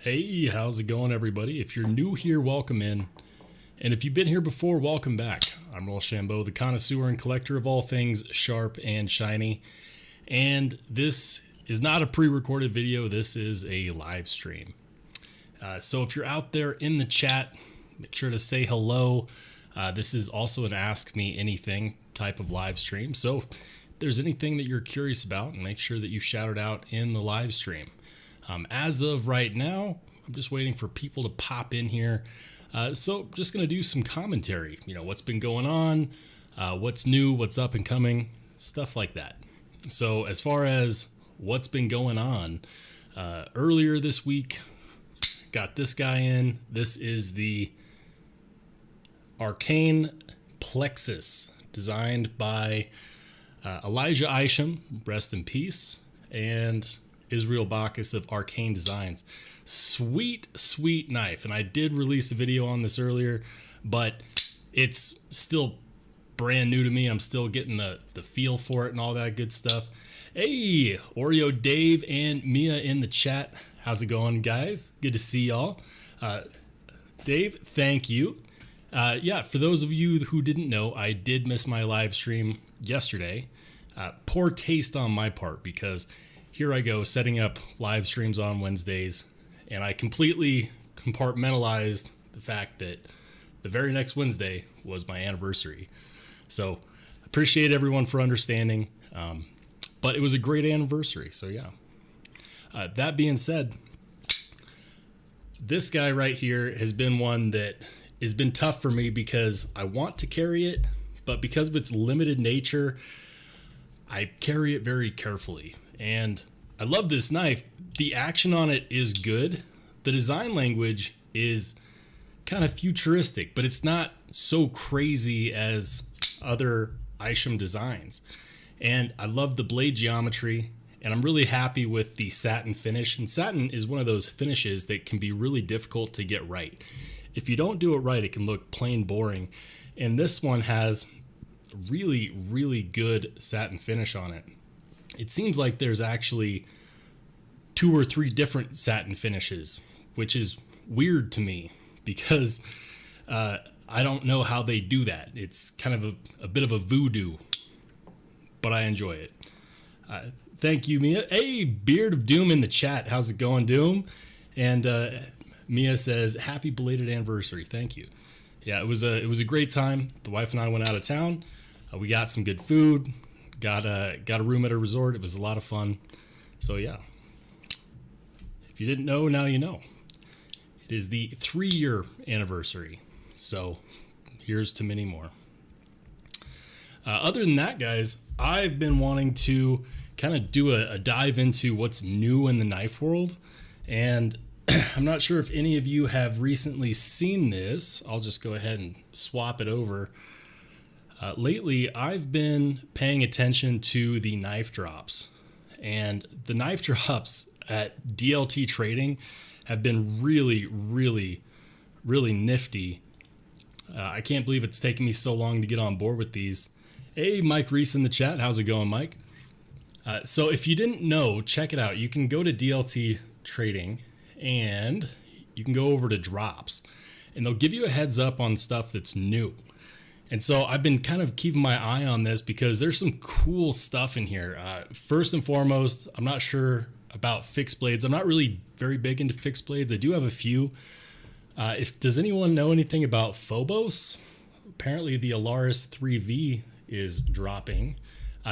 Hey, how's it going, everybody? If you're new here, welcome in. And if you've been here before, welcome back. I'm Rollshambo, the connoisseur and collector of all things sharp and shiny. And this is not a pre-recorded video, this is a live stream. So if you're out there in the chat, make sure to say hello. This is also an Ask Me Anything type of live stream. So if there's anything that you're curious about, make sure that you shout it out in the live stream. As of right now, I'm just waiting for people to pop in here. So just going to do some commentary, what's been going on, what's new, what's up and coming, stuff like that. So as far as what's been going on, earlier this week, got this guy in. This is the Arcane Plexus, designed by Elijah Isham, rest in peace, and Israel Bacchus of Arcane Designs. Sweet, sweet knife. And I did release a video on this earlier, but it's still brand new to me. I'm still getting the feel for it and all that good stuff. Hey, Oreo Dave and Mia in the chat. How's it going, guys? Good to see y'all. Dave, thank you. Yeah, for those of you who didn't know, I did miss my live stream yesterday. Poor taste on my part, because here I go setting up live streams on Wednesdays, and I completely compartmentalized the fact that the very next Wednesday was my anniversary. So appreciate everyone for understanding, but it was a great anniversary, so yeah. That being said, this guy right here has been one that has been tough for me because I want to carry it, but because of its limited nature, I carry it very carefully. And I love this knife. The action on it is good. The design language is kind of futuristic, but it's not so crazy as other Isham designs. And I love the blade geometry, and I'm really happy with the satin finish. And satin is one of those finishes that can be really difficult to get right. If you don't do it right, it can look plain boring. And this one has really, really good satin finish on it. It seems like there's actually 2 or 3 different satin finishes, which is weird to me because I don't know how they do that. It's kind of a bit of a voodoo, but I enjoy it. Thank you, Mia. Hey, Beard of Doom in the chat. How's it going, Doom? And Mia says, happy belated anniversary. Thank you. Yeah, it was a great time. The wife and I went out of town. We got some good food. Got a room at a resort. It was a lot of fun. So yeah, if you didn't know, now you know. It is the 3-year anniversary. So here's to many more. Other than that, guys, I've been wanting to kind of do a dive into what's new in the knife world. And I'm not sure if any of you have recently seen this. I'll just go ahead and swap it over. Lately, I've been paying attention to the knife drops, and the knife drops at DLT Trading have been really, really, really nifty. I can't believe it's taken me so long to get on board with these. Hey, Mike Reese in the chat. How's it going, Mike? So if you didn't know, check it out. You can go to DLT Trading, and you can go over to drops, and they'll give you a heads up on stuff that's new. And so I've been kind of keeping my eye on this because there's some cool stuff in here. First and foremost, I'm not sure about fixed blades. I'm not really very big into fixed blades. I do have a few. Does anyone know anything about Phobos? Apparently the Alaris 3V is dropping.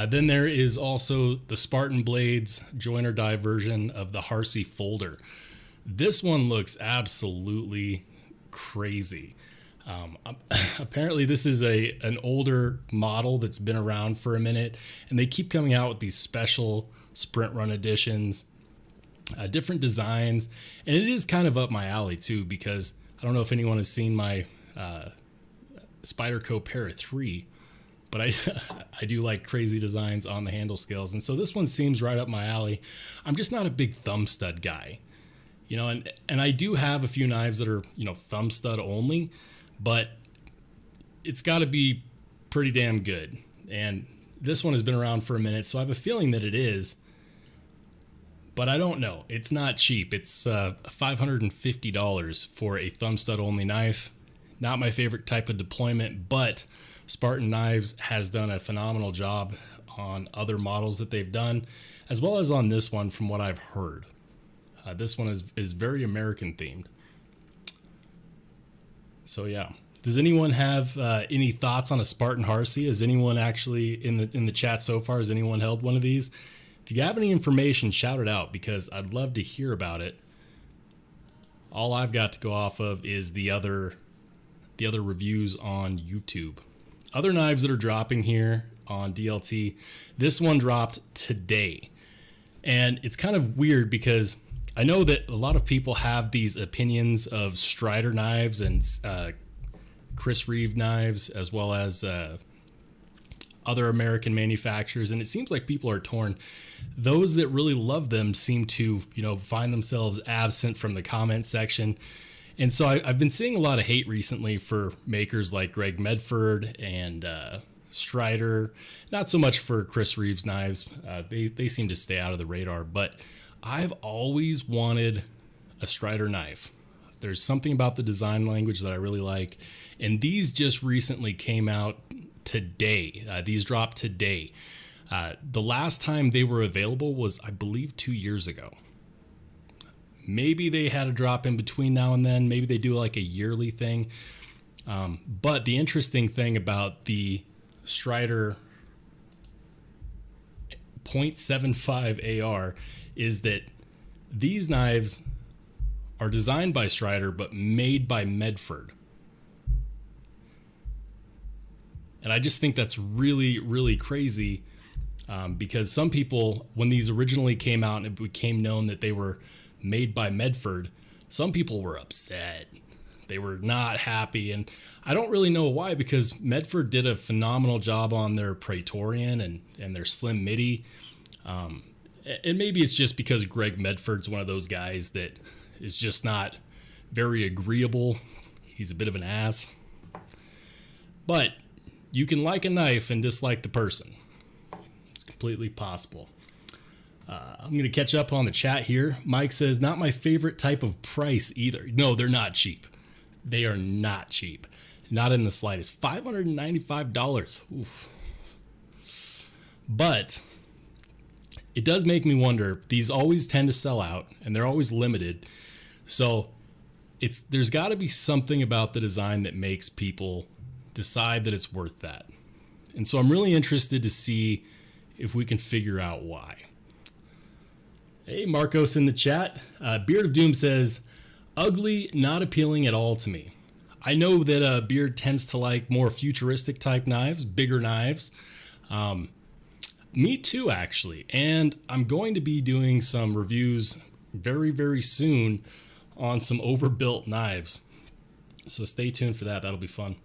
Then there is also the Spartan Blades joiner die version of the Harsey folder. This one looks absolutely crazy. Apparently this is an older model that's been around for a minute, and they keep coming out with these special sprint run editions, different designs, and it is kind of up my alley too, because I don't know if anyone has seen my Spyderco Para 3, but I do like crazy designs on the handle scales, and so this one seems right up my alley. I'm just not a big thumb stud guy, and I do have a few knives that are thumb stud only, but it's got to be pretty damn good. And this one has been around for a minute, so I have a feeling that it is. but I don't know. It's not cheap. It's $550 for a thumb stud only knife. Not my favorite type of deployment, but Spartan Knives has done a phenomenal job on other models that they've done, as well as on this one from what I've heard. This one is very American themed. So yeah. Does anyone have any thoughts on a Spartan Harsey? Has anyone actually in the chat so far, has anyone held one of these? If you have any information, shout it out, because I'd love to hear about it. All I've got to go off of is the other reviews on YouTube. Other knives that are dropping here on DLT. This one dropped today. And it's kind of weird because I know that a lot of people have these opinions of Strider knives and Chris Reeve knives, as well as other American manufacturers, and it seems like people are torn. Those that really love them seem to, find themselves absent from the comment section. And so I've been seeing a lot of hate recently for makers like Greg Medford and Strider. Not so much for Chris Reeves knives. They seem to stay out of the radar, but I've always wanted a Strider knife. There's something about the design language that I really like. And these just recently came out today. These dropped today. The last time they were available was, I believe, 2 years ago. Maybe they had a drop in between now and then. Maybe they do like a yearly thing. But the interesting thing about the Strider .75 AR is that these knives are designed by Strider but made by Medford. And I just think that's really, really crazy, because some people, when these originally came out and it became known that they were made by Medford, some people were upset. They were not happy. And I don't really know why, because Medford did a phenomenal job on their Praetorian and their Slim Midi. And maybe it's just because Greg Medford's one of those guys that is just not very agreeable. He's a bit of an ass. But you can like a knife and dislike the person. It's completely possible. I'm going to catch up on the chat here. Mike says, not my favorite type of price either. No, they're not cheap. They are not cheap. Not in the slightest. $595. Oof. But it does make me wonder. These always tend to sell out, and they're always limited. So there's got to be something about the design that makes people decide that it's worth that. And so I'm really interested to see if we can figure out why. Hey, Marcos in the chat. Beard of Doom says, ugly, not appealing at all to me. I know that Beard tends to like more futuristic type knives, bigger knives. Me too, actually. And I'm going to be doing some reviews very, very soon on some overbuilt knives. So stay tuned for that. That'll be fun.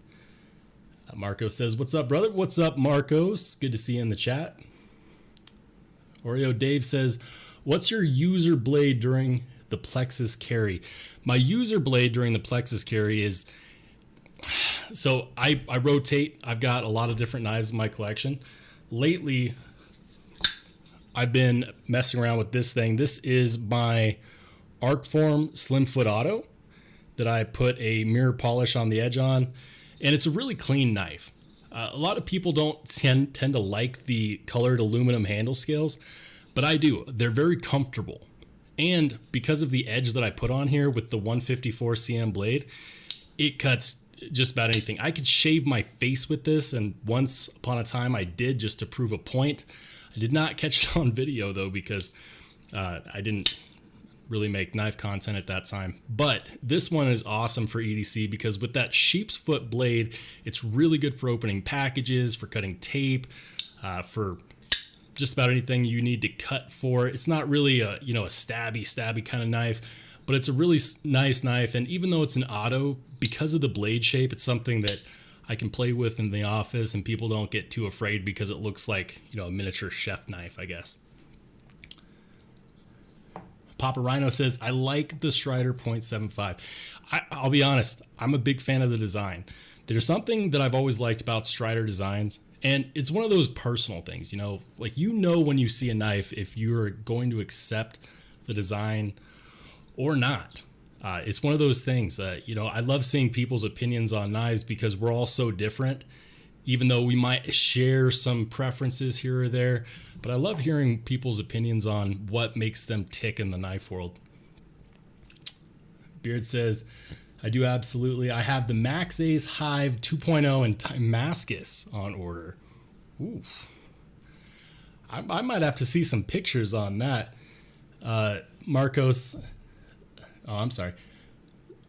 Marcos says, what's up, brother? What's up, Marcos? Good to see you in the chat. Oreo Dave says, what's your user blade during the plexus carry? My user blade during the plexus carry is, so I rotate. I've got a lot of different knives in my collection. Lately, I've been messing around with this thing. This is my Arcform Slimfoot Auto that I put a mirror polish on the edge on. And it's a really clean knife. A lot of people don't tend to like the colored aluminum handle scales, but I do. They're very comfortable. And because of the edge that I put on here with the 154 cm blade, it cuts just about anything. I could shave my face with this, and once upon a time I did, just to prove a point. I did not catch it on video though, because I didn't really make knife content at that time. But this one is awesome for EDC because with that sheep's foot blade, it's really good for opening packages, for cutting tape, for just about anything you need to cut for. It's not really a stabby kind of knife, but it's a really nice knife. And even though it's an auto, because of the blade shape, it's something that I can play with in the office and people don't get too afraid because it looks like, a miniature chef knife, I guess. Papa Rhino says, I like the Strider .75. I'll be honest, I'm a big fan of the design. There's something that I've always liked about Strider designs, and it's one of those personal things, like when you see a knife, if you're going to accept the design or not. It's one of those things, I love seeing people's opinions on knives because we're all so different, even though we might share some preferences here or there. But I love hearing people's opinions on what makes them tick in the knife world. Beard says, I do absolutely. I have the Max Ace Hive 2.0 and Damascus on order. Oof. I might have to see some pictures on that. Marcos, I'm sorry.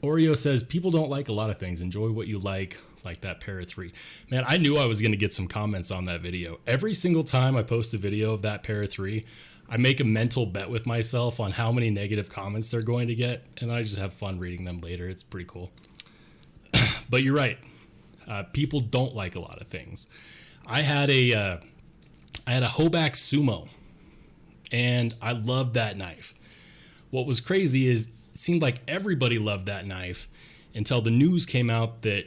Oreo says, people don't like a lot of things. Enjoy what you like that Para 3. Man, I knew I was going to get some comments on that video. Every single time I post a video of that Para 3, I make a mental bet with myself on how many negative comments they're going to get, and I just have fun reading them later. It's pretty cool. But you're right. People don't like a lot of things. I had a Hoback Sumo, and I loved that knife. What was crazy is it seemed like everybody loved that knife until the news came out that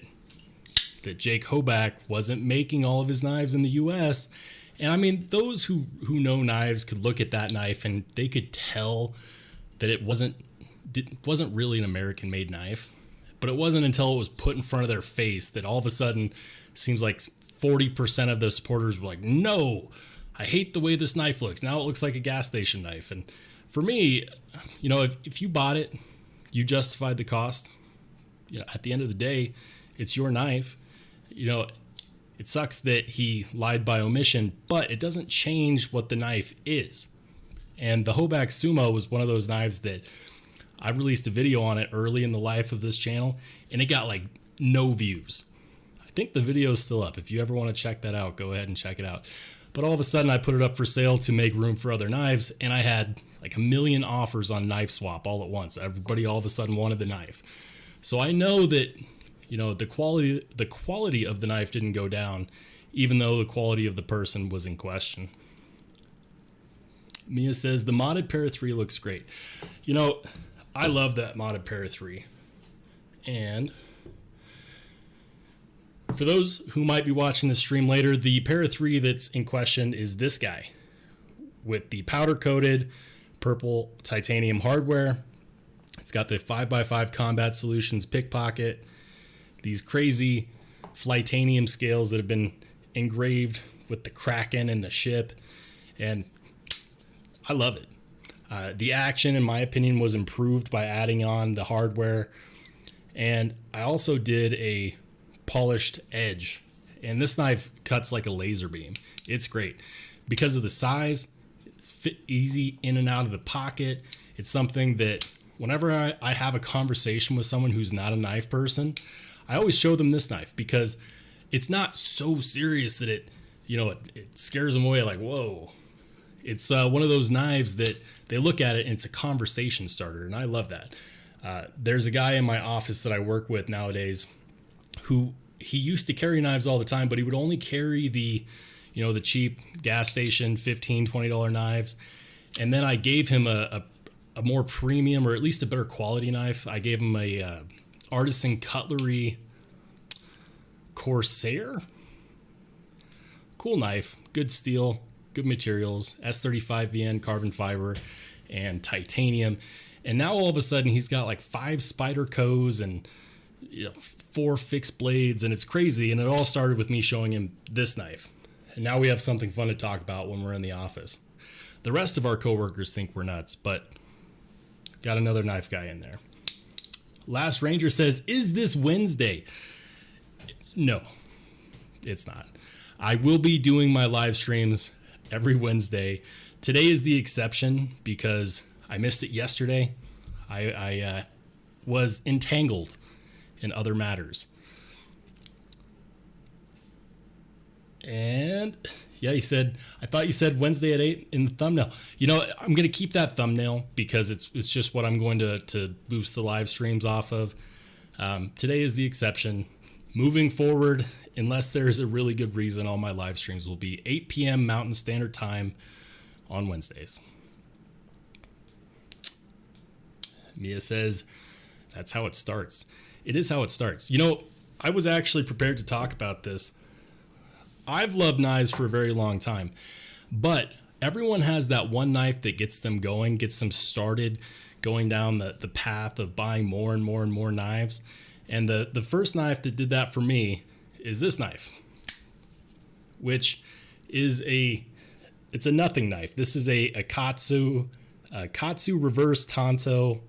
Jake Hoback wasn't making all of his knives in the U.S. And I mean, those who know knives could look at that knife and they could tell that it wasn't really an American-made knife. But it wasn't until it was put in front of their face that all of a sudden seems like 40% of the supporters were like, no, I hate the way this knife looks. Now it looks like a gas station knife. And for me, if you bought it, you justified the cost. At the end of the day, it's your knife. It sucks that he lied by omission, but it doesn't change what the knife is. And the Hoback Sumo was one of those knives that I released a video on it early in the life of this channel, and it got like no views. I think the video is still up. If you ever want to check that out, go ahead and check it out. But all of a sudden I put it up for sale to make room for other knives, and I had like 1 million offers on Knife Swap all at once. Everybody all of a sudden wanted the knife. So I know that the quality of the knife didn't go down, even though the quality of the person was in question. Mia says, the modded Para 3 looks great. I love that modded Para 3. And for those who might be watching the stream later, the Para 3 that's in question is this guy with the powder-coated purple titanium hardware. It's got the 5x5 Combat Solutions pickpocket, these crazy Flightanium scales that have been engraved with the Kraken and the ship, and I love it. The action, in my opinion, was improved by adding on the hardware, and I also did a polished edge, and this knife cuts like a laser beam. It's great because of the size. It's fit easy in and out of the pocket. It's something that whenever I have a conversation with someone who's not a knife person, I always show them this knife because it's not so serious that it scares them away like, whoa. It's one of those knives that they look at it and it's a conversation starter, and I love that. There's a guy in my office that I work with nowadays who he used to carry knives all the time, but he would only carry the cheap gas station $15, $20 knives. And then I gave him a more premium, or at least a better quality knife. I gave him a Artisan Cutlery Corsair. Cool knife, good steel, good materials, S35VN carbon fiber and titanium. And now all of a sudden he's got like 5 Spydercos and 4 fixed blades, and it's crazy. And it all started with me showing him this knife. And now we have something fun to talk about when we're in the office. The rest of our coworkers think we're nuts, but got another knife guy in there. Last Ranger says, is this Wednesday? No, it's not. I will be doing my live streams every Wednesday. Today is the exception because I missed it yesterday. I was entangled in other matters. And yeah, he said, I thought you said Wednesday at 8 in the thumbnail. I'm going to keep that thumbnail because it's just what I'm going to boost the live streams off of. Today is the exception. Moving forward, unless there's a really good reason, all my live streams will be 8 p.m. Mountain Standard Time on Wednesdays. Mia says, that's how it starts. It is how it starts. I was actually prepared to talk about this. I've loved knives for a very long time, but everyone has that one knife that gets them going, gets them started going down the path of buying more and more and more knives. And the first knife that did that for me is this knife, which is it's a nothing knife. This is a Katsu reverse Tanto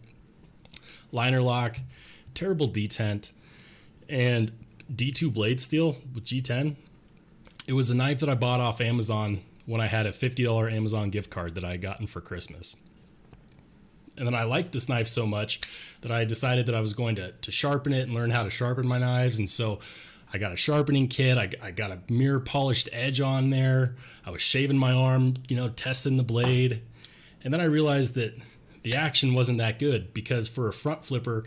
liner lock, terrible detent, and D2 blade steel with G10. It was a knife that I bought off Amazon when I had a $50 Amazon gift card that I had gotten for Christmas. And then I liked this knife so much that I decided that I was going to sharpen it and learn how to sharpen my knives. And so I got a sharpening kit. I got a mirror polished edge on there. I was shaving my arm, testing the blade. And then I realized that the action wasn't that good, because for a front flipper,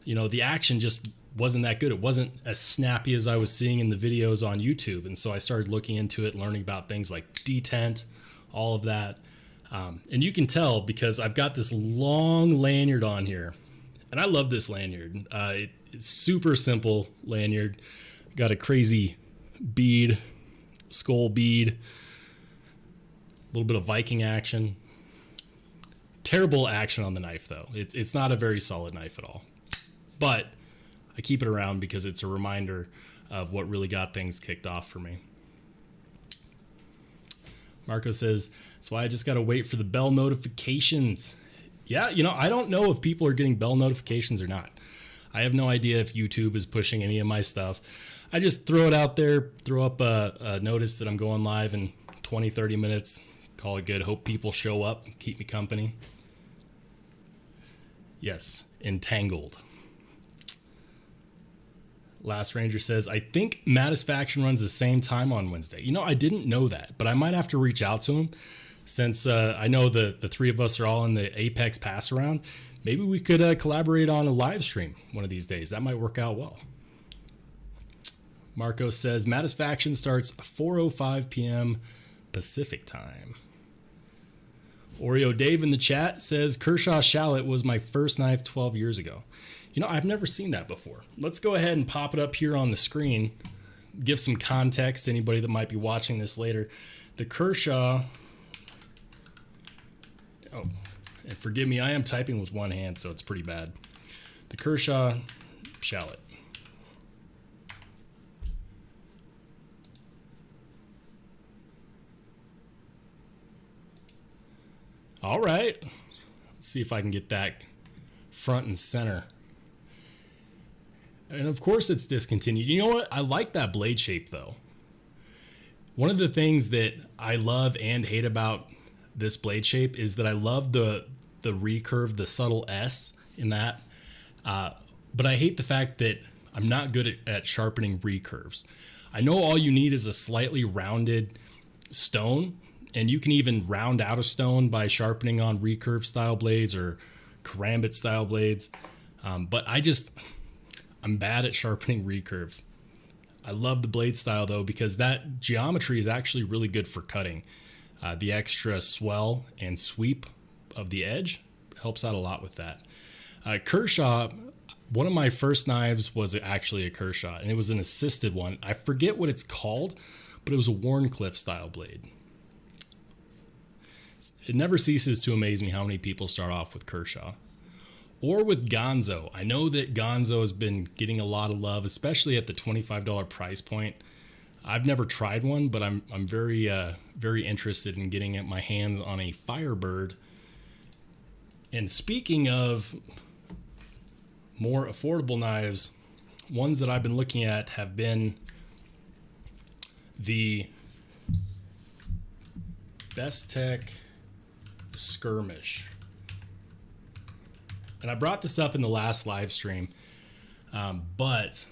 the action just wasn't that good. It wasn't as snappy as I was seeing in the videos on YouTube. And so I started looking into it, learning about things like detent, all of that. And you can tell because I've got this long lanyard on here, and I love this lanyard. It's super simple lanyard. Got a crazy bead, skull bead, a little bit of Viking action. Terrible action on the knife though. It's not a very solid knife at all, but I keep it around because it's a reminder of what really got things kicked off for me. Marco says, that's why I just got to wait for the bell notifications. Yeah, I don't know if people are getting bell notifications or not. I have no idea if YouTube is pushing any of my stuff. I just throw it out there, throw up a notice that I'm going live in 20, 30 minutes. Call it good. Hope people show up, keep me company. Yes, entangled. Last Ranger says, I think Mattisfaction runs the same time on Wednesday. I didn't know that, but I might have to reach out to him since I know the three of us are all in the Apex pass around. Maybe we could collaborate on a live stream one of these days. That might work out well. Marco says, Mattisfaction starts 4:05 p.m. Pacific time. Oreo Dave in the chat says, Kershaw Shallot was my first knife 12 years ago. I've never seen that before. Let's go ahead and pop it up here on the screen. Give some context to anybody that might be watching this later. The Kershaw... Oh, and forgive me, I am typing with one hand, so it's pretty bad. The Kershaw Shallot. All right. Let's see if I can get that front and center. And of course it's discontinued. You know what? I like that blade shape though. One of the things that I love and hate about this blade shape is that I love the recurve, the subtle S in that. But I hate the fact that I'm not good at sharpening recurves. I know all you need is a slightly rounded stone, and you can even round out a stone by sharpening on recurve style blades or karambit style blades. But I'm bad at sharpening recurves. I love the blade style though, because that geometry is actually really good for cutting. The extra swell and sweep of the edge helps out a lot with that. Kershaw, one of my first knives was actually a Kershaw, and it was an assisted one. I forget what it's called, but it was a Wharncliffe style blade. It never ceases to amaze me how many people start off with Kershaw. Or with Gonzo. I know that Gonzo has been getting a lot of love, especially at the $25 price point. I've never tried one, but I'm very very interested in getting my hands on a Firebird. And speaking of more affordable knives, ones that I've been looking at have been the Bestech Skirmish. And I brought this up in the last live stream, but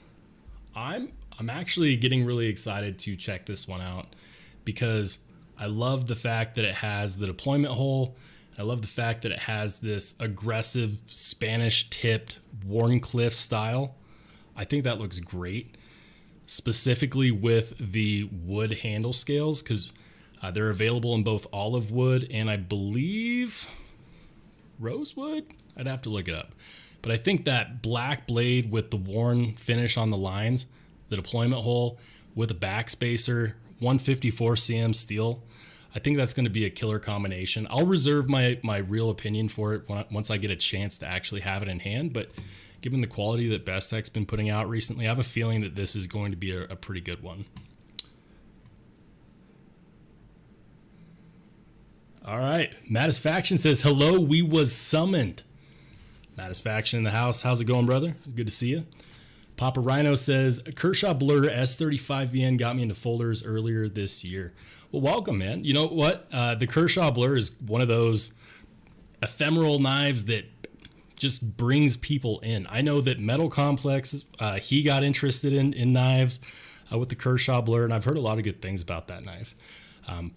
I'm actually getting really excited to check this one out because I love the fact that it has the deployment hole. I love the fact that it has this aggressive Spanish tipped Wharncliffe style. I think that looks great, specifically with the wood handle scales, because they're available in both olive wood and I believe rosewood. I'd have to look it up. But I think that black blade with the worn finish on the lines, the deployment hole with a backspacer, 154 cm steel, I think that's going to be a killer combination. I'll reserve my real opinion for it once I get a chance to actually have it in hand. But given the quality that Bestech's been putting out recently, I have a feeling that this is going to be a pretty good one. All right. Mattisfaction says, hello, we was summoned. Mattisfaction in the house. How's it going, brother? Good to see you. Papa Rhino says, Kershaw Blur S35VN got me into folders earlier this year. Well, welcome, man. You know what? The Kershaw Blur is one of those ephemeral knives that just brings people in. I know that Metal Complex, he got interested in knives with the Kershaw Blur, and I've heard a lot of good things about that knife.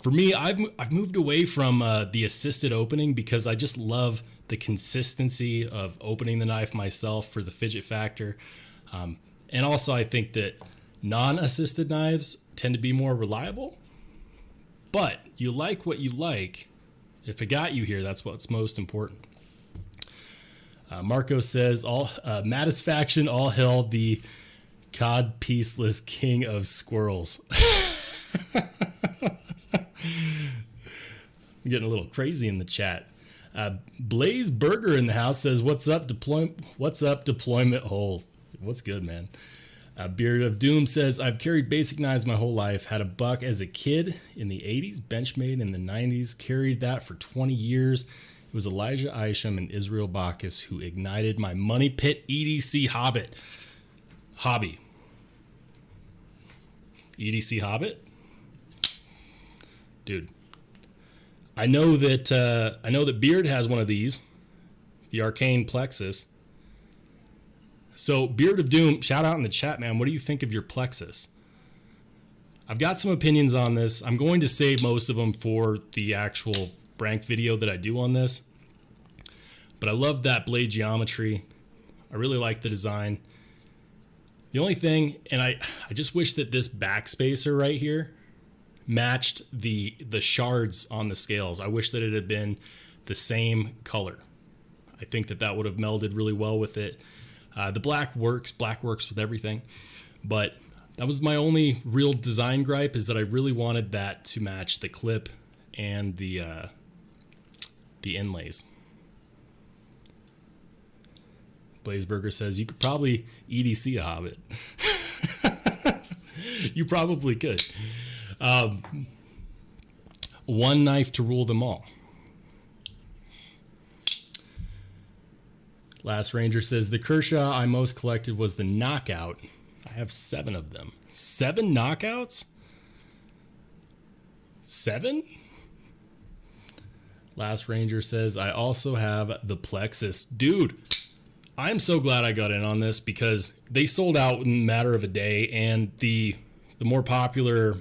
For me, I've moved away from the assisted opening because I just love the consistency of opening the knife myself for the fidget factor. And also I think that non-assisted knives tend to be more reliable, but you like what you like. If it got you here, that's what's most important. Marco says, Mattisfaction, all hell, the cod pieceless king of squirrels. I'm getting a little crazy in the chat. Blaze Burger in the house says, what's up deployment holes? What's good, man? Beard of Doom says, I've carried basic knives my whole life. Had a buck as a kid in the 80s, Benchmade in the 90s. Carried that for 20 years. It was Elijah Isham and Israel Bacchus who ignited my Money Pit EDC hobby. EDC Hobbit? Dude. I know that Beard has one of these, the Arcane Plexus. So Beard of Doom, shout out in the chat, man. What do you think of your Plexus? I've got some opinions on this. I'm going to save most of them for the actual Brank video that I do on this. But I love that blade geometry. I really like the design. The only thing, and I just wish that this backspacer right here matched the shards on the scales. I wish that it had been the same color. I think that would have melded really well with it. The black works with everything, but that was my only real design gripe, is that I really wanted that to match the clip and the inlays. Blazeburger says, you could probably EDC a Hobbit. You probably could. One knife to rule them all. Last Ranger says, the Kershaw I most collected was the Knockout. I have 7 of them. 7 knockouts? 7? Last Ranger says, I also have the Plexus. Dude, I'm so glad I got in on this because they sold out in a matter of a day, and the more popular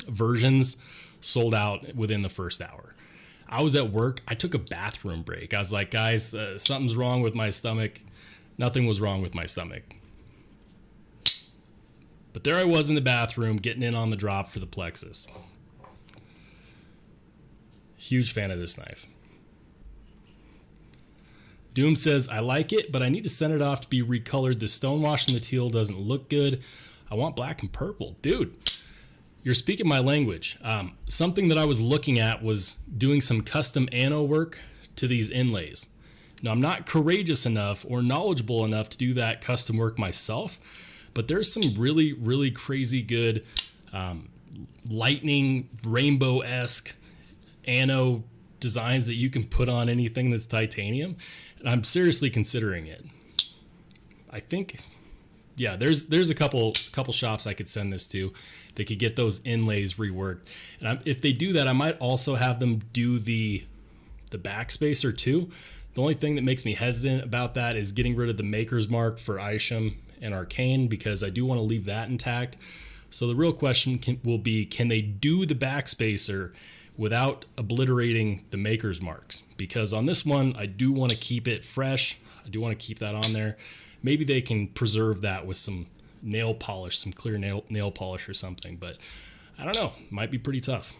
versions sold out within the first hour. I was at work. I took a bathroom break. I was like, guys, something's wrong with my stomach. Nothing was wrong with my stomach. But there I was in the bathroom getting in on the drop for the Plexus. Huge fan of this knife. Doom says, I like it, but I need to send it off to be recolored. The stonewash in the teal doesn't look good. I want black and purple. Dude, you're speaking my language. Something that I was looking at was doing some custom anno work to these inlays. Now, I'm not courageous enough or knowledgeable enough to do that custom work myself, but there's some really, really crazy good lightning, rainbow-esque anno designs that you can put on anything that's titanium. And I'm seriously considering it. I think, yeah, there's a couple shops I could send this to. They could get those inlays reworked. And if they do that, I might also have them do the backspacer too. The only thing that makes me hesitant about that is getting rid of the maker's mark for Isham and Arcane, because I do want to leave that intact. So the real question will be, can they do the backspacer without obliterating the maker's marks? Because on this one, I do want to keep it fresh. I do want to keep that on there. Maybe they can preserve that with some nail polish, some clear nail polish or something, but I don't know. Might be pretty tough.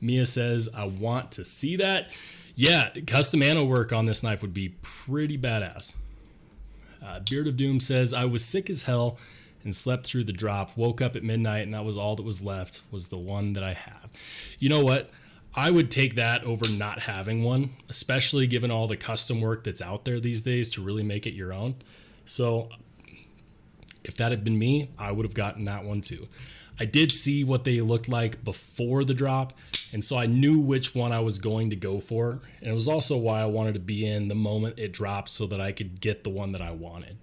Mia says, I want to see that. Yeah, custom anno work on this knife would be pretty badass. Beard of Doom says, I was sick as hell and slept through the drop, woke up at midnight, and that was all that was left, was the one that I have. You know what? I would take that over not having one, especially given all the custom work that's out there these days to really make it your own. So if that had been me, I would have gotten that one too. I did see what they looked like before the drop, and so I knew which one I was going to go for. And it was also why I wanted to be in the moment it dropped so that I could get the one that I wanted.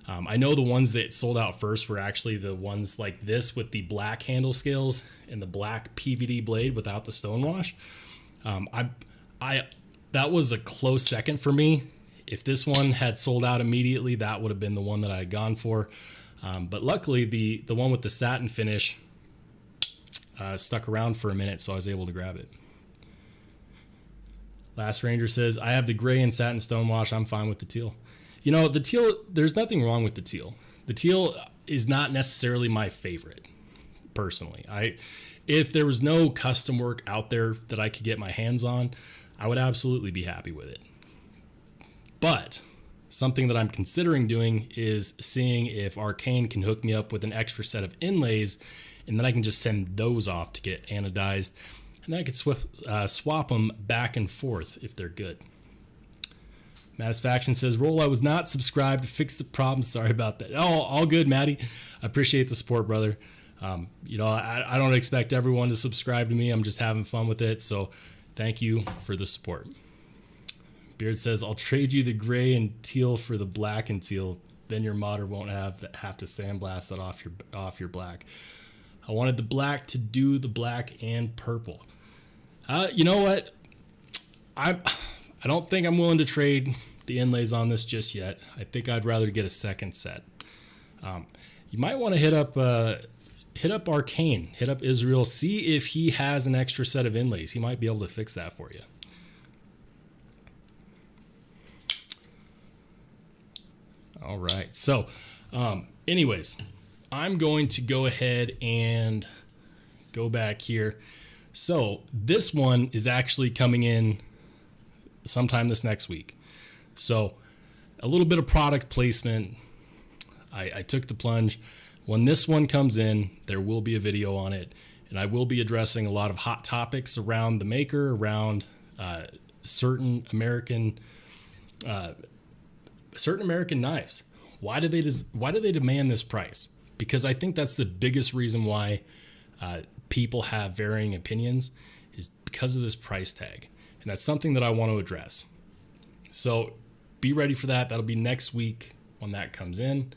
I know the ones that sold out first were actually the ones like this with the black handle scales and the black PVD blade without the stonewash. That was a close second for me. If this one had sold out immediately, that would have been the one that I had gone for. But luckily, the one with the satin finish stuck around for a minute, so I was able to grab it. Last Ranger says, I have the gray and satin stonewash. I'm fine with the teal. You know, the teal, there's nothing wrong with the teal. The teal is not necessarily my favorite, personally. If there was no custom work out there that I could get my hands on, I would absolutely be happy with it. But something that I'm considering doing is seeing if Arcane can hook me up with an extra set of inlays, and then I can just send those off to get anodized, and then I could swap them back and forth if they're good. Mattisfaction says, Roll, I was not subscribed. Fix the problem. Sorry about that. Oh, all good, Matty. I appreciate the support, brother. You know, I don't expect everyone to subscribe to me. I'm just having fun with it. So thank you for the support. Beard says, I'll trade you the gray and teal for the black and teal. Then your modder won't have to sandblast that off your black. I wanted the black to do the black and purple. You know what? I don't think I'm willing to trade the inlays on this just yet. I think I'd rather get a second set. You might want to hit up Arcane, hit up Israel, see if he has an extra set of inlays. He might be able to fix that for you. All right. So, anyways, I'm going to go ahead and go back here. So this one is actually coming in sometime this next week. So a little bit of product placement. I took the plunge. When this one comes in, there will be a video on it, and I will be addressing a lot of hot topics around the maker, around certain American knives. Why do they demand this price? Because I think that's the biggest reason why people have varying opinions, is because of this price tag. And that's something that I want to address. So be ready for that. That'll be next week when that comes in.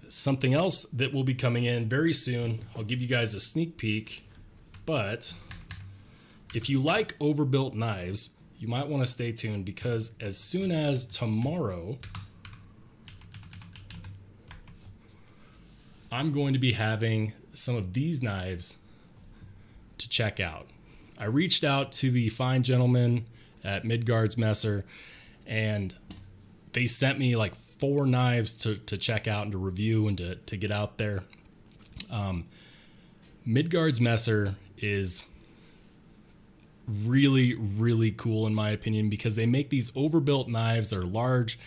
Something else that will be coming in very soon. I'll give you guys a sneak peek. But if you like overbuilt knives, you might want to stay tuned, because as soon as tomorrow, I'm going to be having some of these knives to check out. I reached out to the fine gentleman at Midgard's Messer, and they sent me like 4 knives to check out and to review and to get out there. Midgard's Messer is really, really cool in my opinion, because they make these overbuilt knives that are large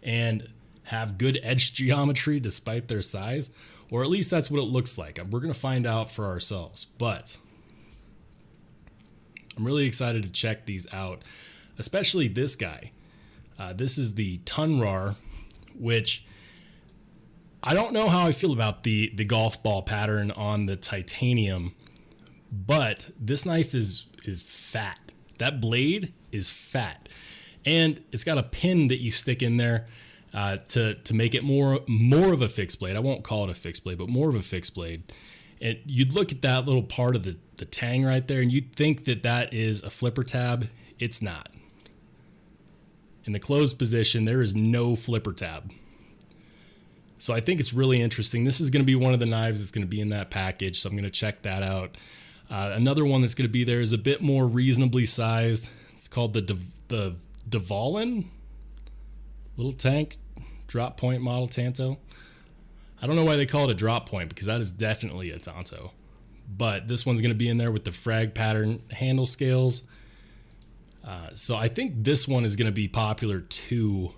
and have good edge geometry despite their size, or at least that's what it looks like. We're going to find out for ourselves, but I'm really excited to check these out, especially this guy. This is the Tunrar, which I don't know how I feel about the golf ball pattern on the titanium, but this knife is fat. That blade is fat, and it's got a pin that you stick in there to make it more of a fixed blade. I won't call it a fixed blade, but more of a fixed blade. And you'd look at that little part of the tang right there, and you'd think that is a flipper tab. It's not. In the closed position, there is no flipper tab. So I think it's really interesting. This is going to be one of the knives that's going to be in that package, so I'm going to check that out. Another one that's going to be there is a bit more reasonably sized. It's called the Dvalin little tank drop point model Tanto. I don't know why they call it a drop point, because that is definitely a Tanto. But this one's going to be in there with the frag pattern handle scales. So I think this one is going to be popular too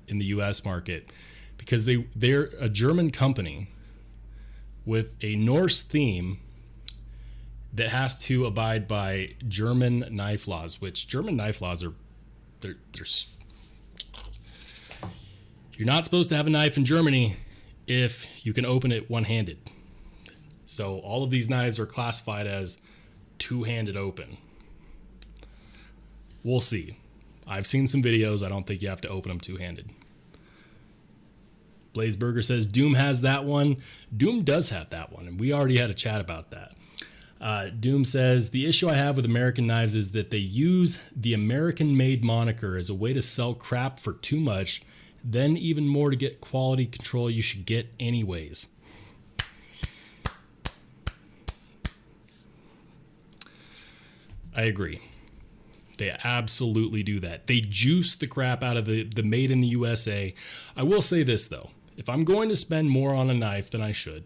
in the US market, because they're a German company with a Norse theme that has to abide by German knife laws, which German knife laws are, they're you're not supposed to have a knife in Germany if you can open it one-handed. So all of these knives are classified as two-handed open. We'll see. I've seen some videos. I don't think you have to open them two-handed. Blazeburger says Doom has that one. Doom does have that one, and we already had a chat about that. Doom says, the issue I have with American knives is that they use the American-made moniker as a way to sell crap for too much, then even more to get quality control you should get anyways. I agree. They absolutely do that. They juice the crap out of the made in the USA. I will say this, though. If I'm going to spend more on a knife than I should,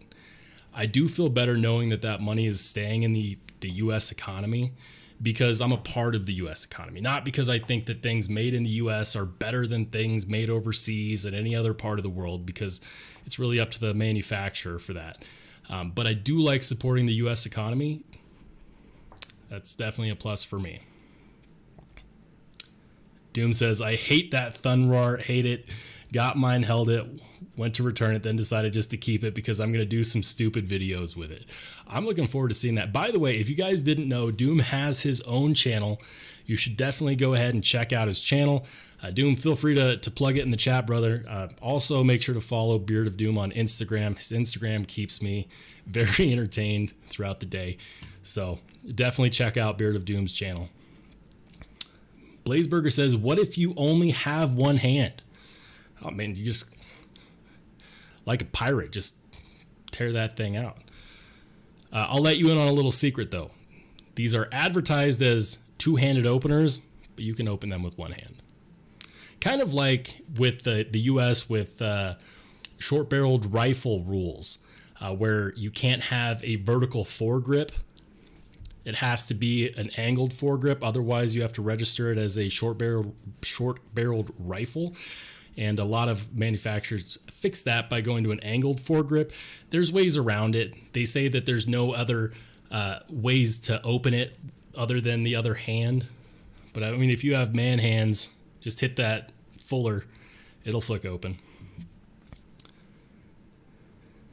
I do feel better knowing that that money is staying in the U.S. economy, because I'm a part of the U.S. economy. Not because I think that things made in the U.S. are better than things made overseas in any other part of the world, because it's really up to the manufacturer for that. But I do like supporting the U.S. economy. That's definitely a plus for me. Doom says, I hate that Thunroar, hate it. Got mine, held it, went to return it, then decided just to keep it because I'm going to do some stupid videos with it. I'm looking forward to seeing that. By the way, if you guys didn't know, Doom has his own channel. You should definitely go ahead and check out his channel. Doom, feel free to plug it in the chat, brother. Also, make sure to follow Beard of Doom on Instagram. His Instagram keeps me very entertained throughout the day. So definitely check out Beard of Doom's channel. Blazeburger says, what if you only have one hand? Oh, man, you just, like a pirate, just tear that thing out. I'll let you in on a little secret, though. These are advertised as two-handed openers, but you can open them with one hand. Kind of like with the U.S. with short-barreled rifle rules, where you can't have a vertical foregrip. It has to be an angled foregrip. Otherwise, you have to register it as a short-barreled rifle. And a lot of manufacturers fix that by going to an angled foregrip. There's ways around it. They say that there's no other ways to open it other than the other hand. But I mean, if you have man hands, just hit that fuller. It'll flick open.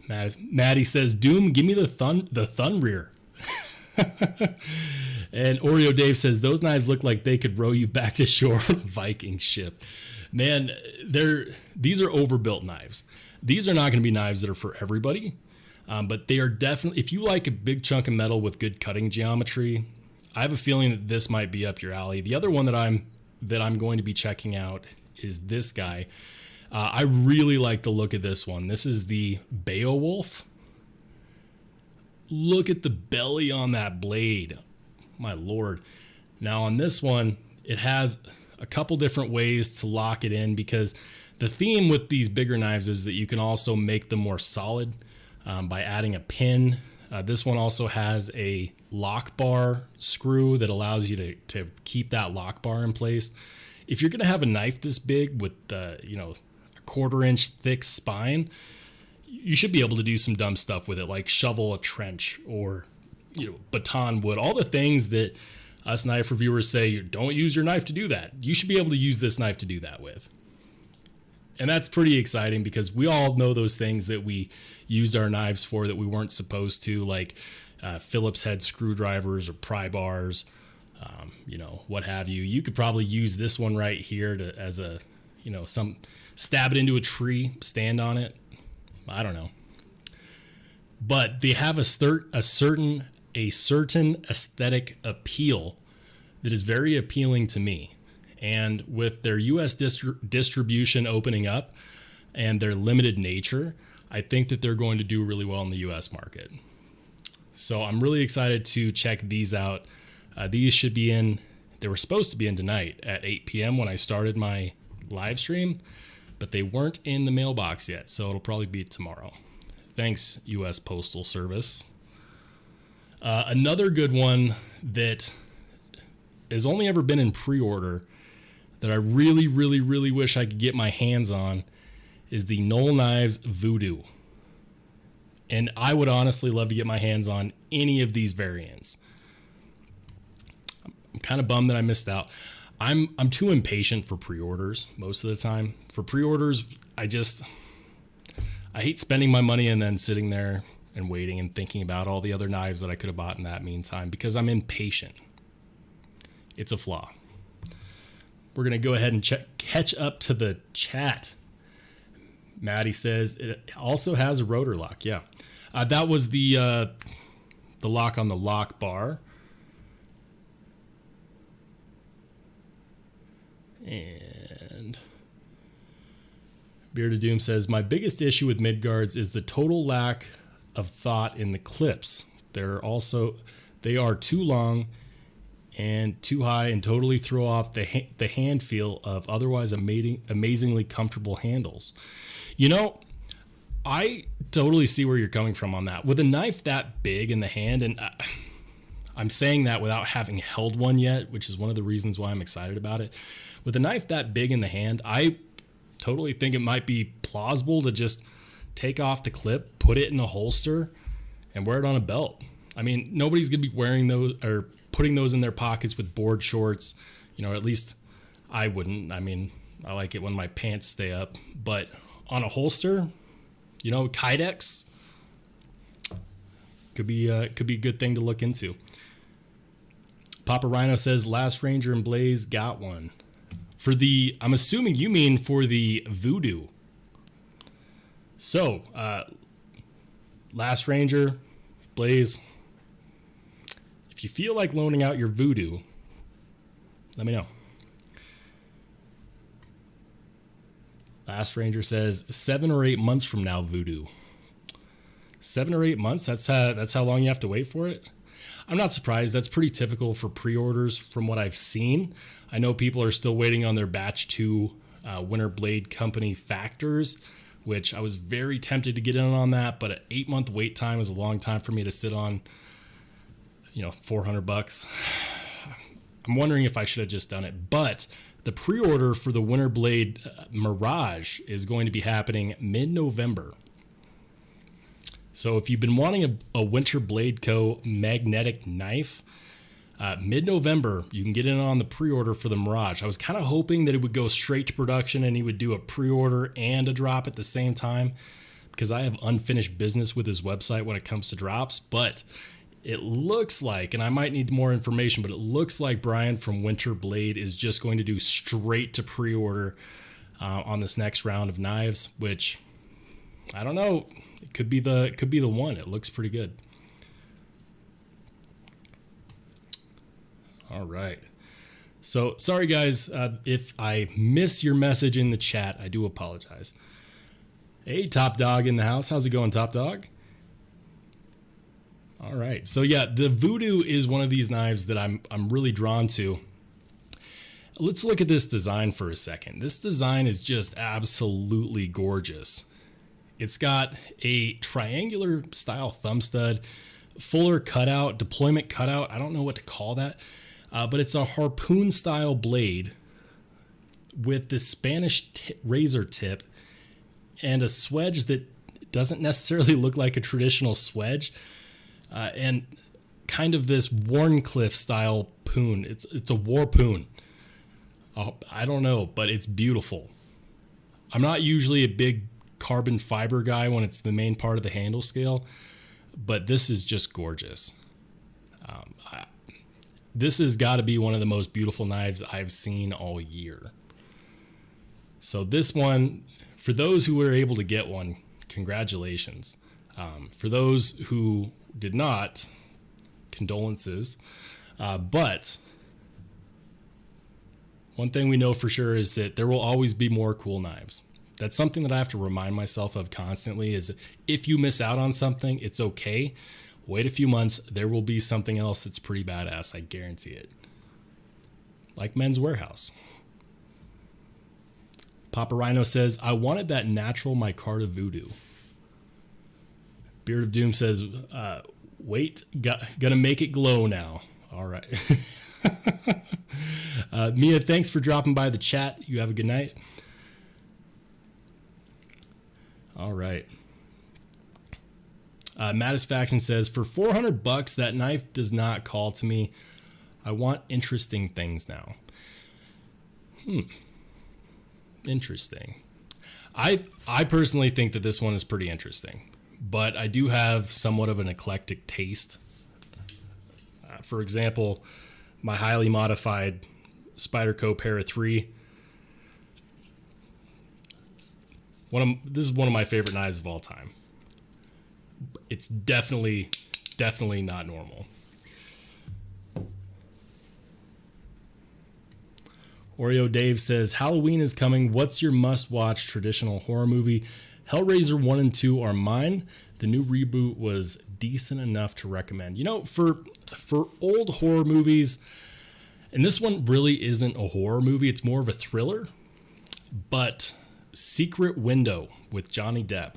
Maddie says, Doom, give me the Thunrear. And Oreo Dave says, those knives look like they could row you back to shore on a Viking ship. Man, these are overbuilt knives. These are not going to be knives that are for everybody, but they are definitely, if you like a big chunk of metal with good cutting geometry, I have a feeling that this might be up your alley. The other one that I'm going to be checking out is this guy. I really like the look of this one. This is the Beowulf. Look at the belly on that blade. My Lord. Now on this one, it has a couple different ways to lock it in, because the theme with these bigger knives is that you can also make them more solid by adding a pin. This one also has a lock bar screw that allows you to keep that lock bar in place. If you're going to have a knife this big with a 1/4 inch thick spine, you should be able to do some dumb stuff with it, like shovel a trench or baton wood, all the things that us knife reviewers say, don't use your knife to do that. You should be able to use this knife to do that with. And that's pretty exciting, because we all know those things that we used our knives for that we weren't supposed to, like Phillips head screwdrivers or pry bars, what have you. You could probably use this one right here as a, stab it into a tree, stand on it. I don't know. But they have a certain aesthetic appeal that is very appealing to me. And with their U.S. distribution opening up and their limited nature, I think that they're going to do really well in the U.S. market. So I'm really excited to check these out. These should be in, they were supposed to be in tonight at 8 p.m. when I started my live stream, but they weren't in the mailbox yet, so it'll probably be tomorrow. Thanks, U.S. Postal Service. Another good one that has only ever been in pre-order that I really, really, really wish I could get my hands on is the Knoll Knives Voodoo. And I would honestly love to get my hands on any of these variants. I'm kind of bummed that I missed out. I'm too impatient for pre-orders most of the time. For pre-orders, I hate spending my money and then sitting there and waiting and thinking about all the other knives that I could have bought in that meantime because I'm impatient. It's a flaw. We're going to go ahead and catch up to the chat. Maddie says it also has a rotor lock. Yeah. That was the lock on the lock bar. And Bearded Doom says, my biggest issue with midguards is the total lack of thought in the clips. They are too long and too high and totally throw off the hand feel of otherwise amazingly comfortable handles. You know, I totally see where you're coming from on that. With a knife that big in the hand, and I'm saying that without having held one yet, which is one of the reasons why I'm excited about it. With a knife that big in the hand, I totally think it might be plausible to just take off the clip, put it in a holster, and wear it on a belt. I mean, nobody's going to be wearing those or putting those in their pockets with board shorts. You know, at least I wouldn't. I mean, I like it when my pants stay up. But on a holster, you know, Kydex could be a good thing to look into. Papa Rhino says, Last Ranger and Blaze got one. I'm assuming you mean for the Voodoo. So, Last Ranger, Blaze, if you feel like loaning out your Voodoo, let me know. Last Ranger says 7 or 8 months from now, Voodoo. 7 or 8 months? That's how long you have to wait for it? I'm not surprised. That's pretty typical for pre-orders from what I've seen. I know people are still waiting on their Batch 2 Winter Blade Company factors, which I was very tempted to get in on that, but an 8-month wait time is a long time for me to sit on, you know, $400. I'm wondering if I should have just done it. But the pre-order for the Winter Blade Mirage is going to be happening mid-November. So if you've been wanting a Winter Blade Co. magnetic knife, mid-November, you can get in on the pre-order for the Mirage. I was kind of hoping that it would go straight to production and he would do a pre-order and a drop at the same time because I have unfinished business with his website when it comes to drops. But it looks like, and I might need more information, but it looks like Brian from Winter Blade is just going to do straight to pre-order on this next round of knives, which I don't know. It could be the one. It looks pretty good. All right. So sorry guys, if I miss your message in the chat, I do apologize. Hey, Top Dog in the house. How's it going, Top Dog? All right. So yeah, the Voodoo is one of these knives that I'm really drawn to. Let's look at this design for a second. This design is just absolutely gorgeous. It's got a triangular style thumb stud, fuller cutout, deployment cutout. I don't know what to call that, but it's a harpoon style blade with the Spanish razor tip and a swedge that doesn't necessarily look like a traditional swedge, and kind of this Warncliffe style poon. It's a warpoon. I don't know, but it's beautiful. I'm not usually a big carbon fiber guy when it's the main part of the handle scale, but this is just gorgeous. This has got to be one of the most beautiful knives I've seen all year. So this one, for those who were able to get one, congratulations. For those who did not, condolences. But one thing we know for sure is that there will always be more cool knives. That's something that I have to remind myself of constantly is if you miss out on something, it's okay. Wait a few months, there will be something else that's pretty badass, I guarantee it. Like Men's Warehouse. Papa Rhino says, I wanted that natural micarta Voodoo. Beard of Doom says, wait, gonna make it glow now. All right. Mia, thanks for dropping by the chat. You have a good night. All right. Mattisfaction says, for $400, that knife does not call to me. I want interesting things now. Interesting. I personally think that this one is pretty interesting, but I do have somewhat of an eclectic taste. For example, my highly modified Spyderco Para 3. This is one of my favorite knives of all time. It's definitely not normal. Oreo Dave says, Halloween is coming. What's your must-watch traditional horror movie? Hellraiser 1 and 2 are mine. The new reboot was decent enough to recommend. You know, for old horror movies, and this one really isn't a horror movie, it's more of a thriller, but Secret Window with Johnny Depp.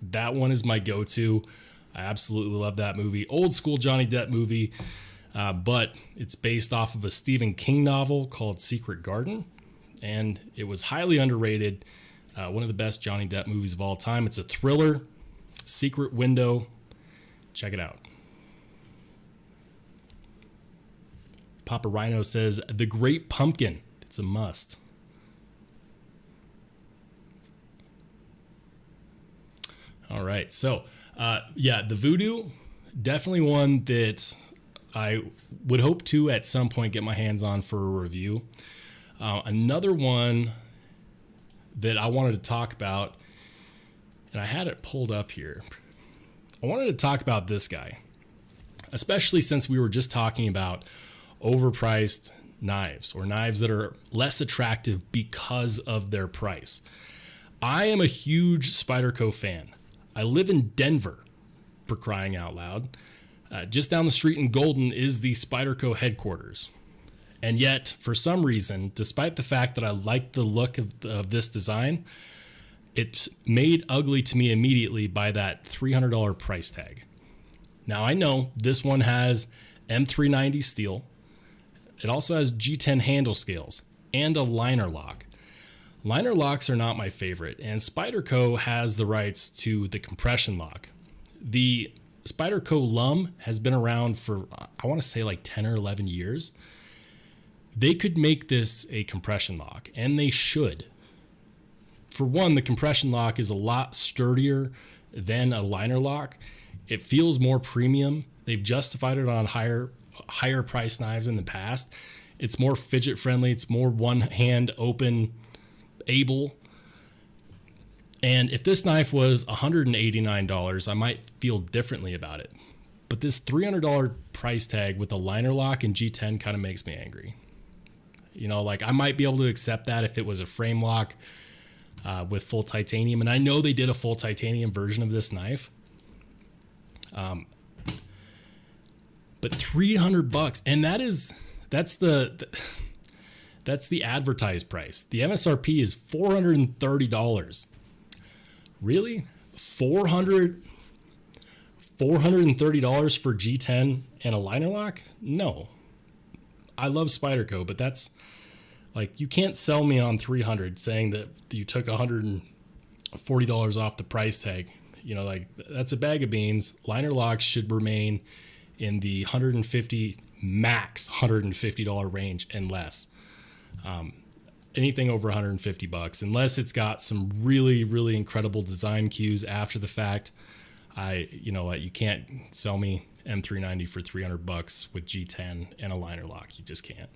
That one is my go-to. I absolutely love that movie. Old school Johnny Depp movie. But it's based off of a Stephen King novel called Secret Garden, and it was highly underrated. One of the best Johnny Depp movies of all time. It's a thriller, Secret Window. Check it out. Papa Rhino says, The Great Pumpkin. It's a must. All right. So, the Voodoo, definitely one that I would hope to at some point get my hands on for a review. Another one that I wanted to talk about, and I had it pulled up here. I wanted to talk about this guy, especially since we were just talking about overpriced knives or knives that are less attractive because of their price. I am a huge Spyderco fan. I live in Denver, for crying out loud. Just down the street in Golden is the Spyderco headquarters. And yet, for some reason, despite the fact that I like the look of this design, it's made ugly to me immediately by that $300 price tag. Now, I know this one has M390 steel. It also has G10 handle scales and a liner lock. Liner locks are not my favorite, and Spyderco has the rights to the compression lock. The Spyderco Lum has been around for, I want to say, like 10 or 11 years. They could make this a compression lock, and they should. For one, the compression lock is a lot sturdier than a liner lock. It feels more premium. They've justified it on higher price knives in the past. It's more fidget friendly. It's more one hand open able. And if this knife was $189, I might feel differently about it. But this $300 price tag with a liner lock and G10 kind of makes me angry. You know, like I might be able to accept that if it was a frame lock with full titanium. And I know they did a full titanium version of this knife. But $300, and that's the advertised price. The MSRP is $430. Really? $430 for G10 and a liner lock? No. I love Spyderco, but that's like, you can't sell me on $300 saying that you took $140 off the price tag. You know, like, that's a bag of beans. Liner locks should remain in the max $150 range and less. Anything over $150, unless it's got some really, really incredible design cues after the fact. You can't sell me M390 for $300 with G10 and a liner lock. You just can't.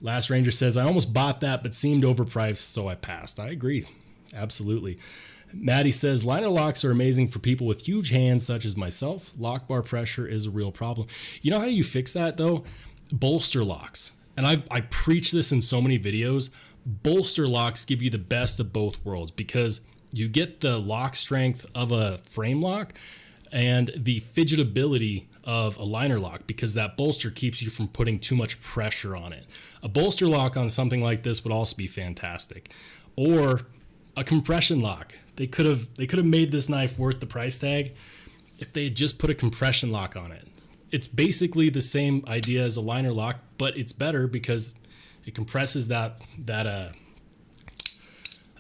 Last Ranger says, I almost bought that, but seemed overpriced, so I passed. I agree. Absolutely. Maddie says, liner locks are amazing for people with huge hands, such as myself. Lock bar pressure is a real problem. You know how you fix that, though? Bolster locks. And I preach this in so many videos. Bolster locks give you the best of both worlds because you get the lock strength of a frame lock and the fidgetability of a liner lock because that bolster keeps you from putting too much pressure on it. A bolster lock on something like this would also be fantastic. Or a compression lock. They could have made this knife worth the price tag if they had just put a compression lock on it. It's basically the same idea as a liner lock, but it's better because it compresses that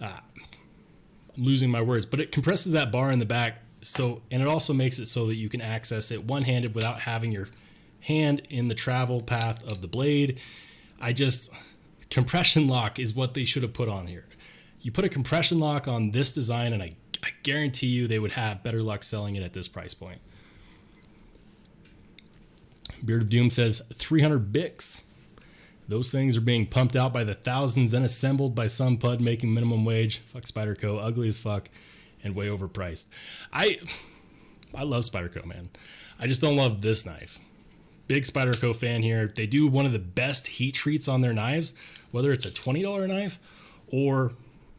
I'm losing my words, but it compresses that bar in the back. So, and it also makes it so that you can access it one-handed without having your hand in the travel path of the blade. Compression lock is what they should have put on here. You put a compression lock on this design, and I guarantee you they would have better luck selling it at this price point. Beard of Doom says 300 bics. Those things are being pumped out by the thousands and assembled by some pud making minimum wage. Fuck Spyderco, ugly as fuck and way overpriced. I love Spyderco, man. I just don't love this knife. Big Spyderco fan here. They do one of the best heat treats on their knives, whether it's a $20 knife or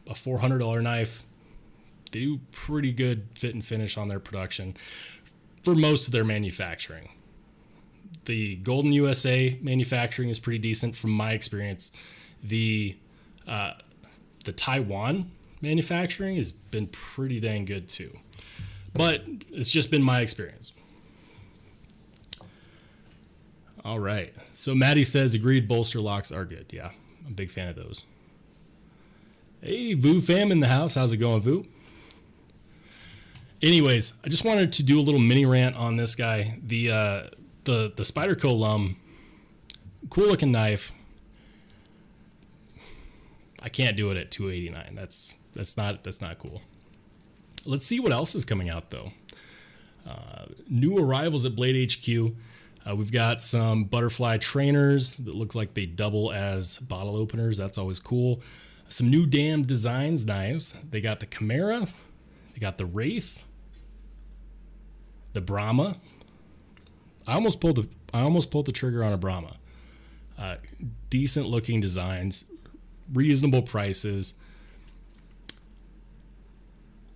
a $400 knife. They do pretty good fit and finish on their production for most of their manufacturing. The Golden USA manufacturing is pretty decent from my experience. The Taiwan manufacturing has been pretty dang good too. But it's just been my experience. All right. So Maddie says, agreed, bolster locks are good. Yeah, I'm a big fan of those. Hey, Vu fam in the house. How's it going, Vu? Anyways, I just wanted to do a little mini rant on this guy. The Spyderco Lum, cool looking knife. I can't do it at $289. That's not cool. Let's see what else is coming out though. New arrivals at Blade HQ. We've got some butterfly trainers that looks like they double as bottle openers. That's always cool. Some new Damn Designs knives. They got the Chimera. They got the Wraith. The Brahma. I almost pulled the trigger on a Brahma. Decent looking designs, reasonable prices.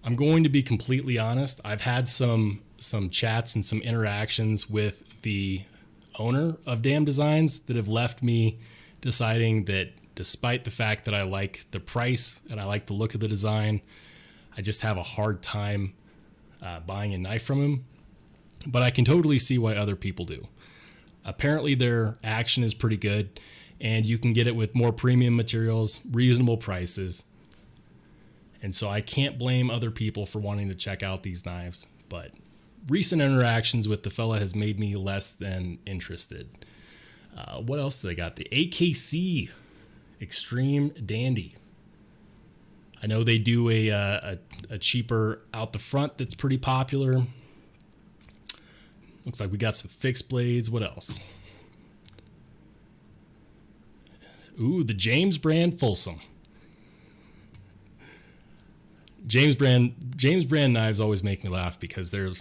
I'm going to be completely honest. I've had some chats and some interactions with the owner of Damn Designs that have left me deciding that despite the fact that I like the price and I like the look of the design, I just have a hard time buying a knife from him. But I can totally see why other people do. Apparently their action is pretty good, and you can get it with more premium materials, reasonable prices. And so I can't blame other people for wanting to check out these knives, but recent interactions with the fella has made me less than interested. What else do they got? The AKC Extreme Dandy. I know they do a cheaper out the front that's pretty popular. Looks like we got some fixed blades. What else? Ooh, the James brand Folsom. James brand knives always make me laugh because they're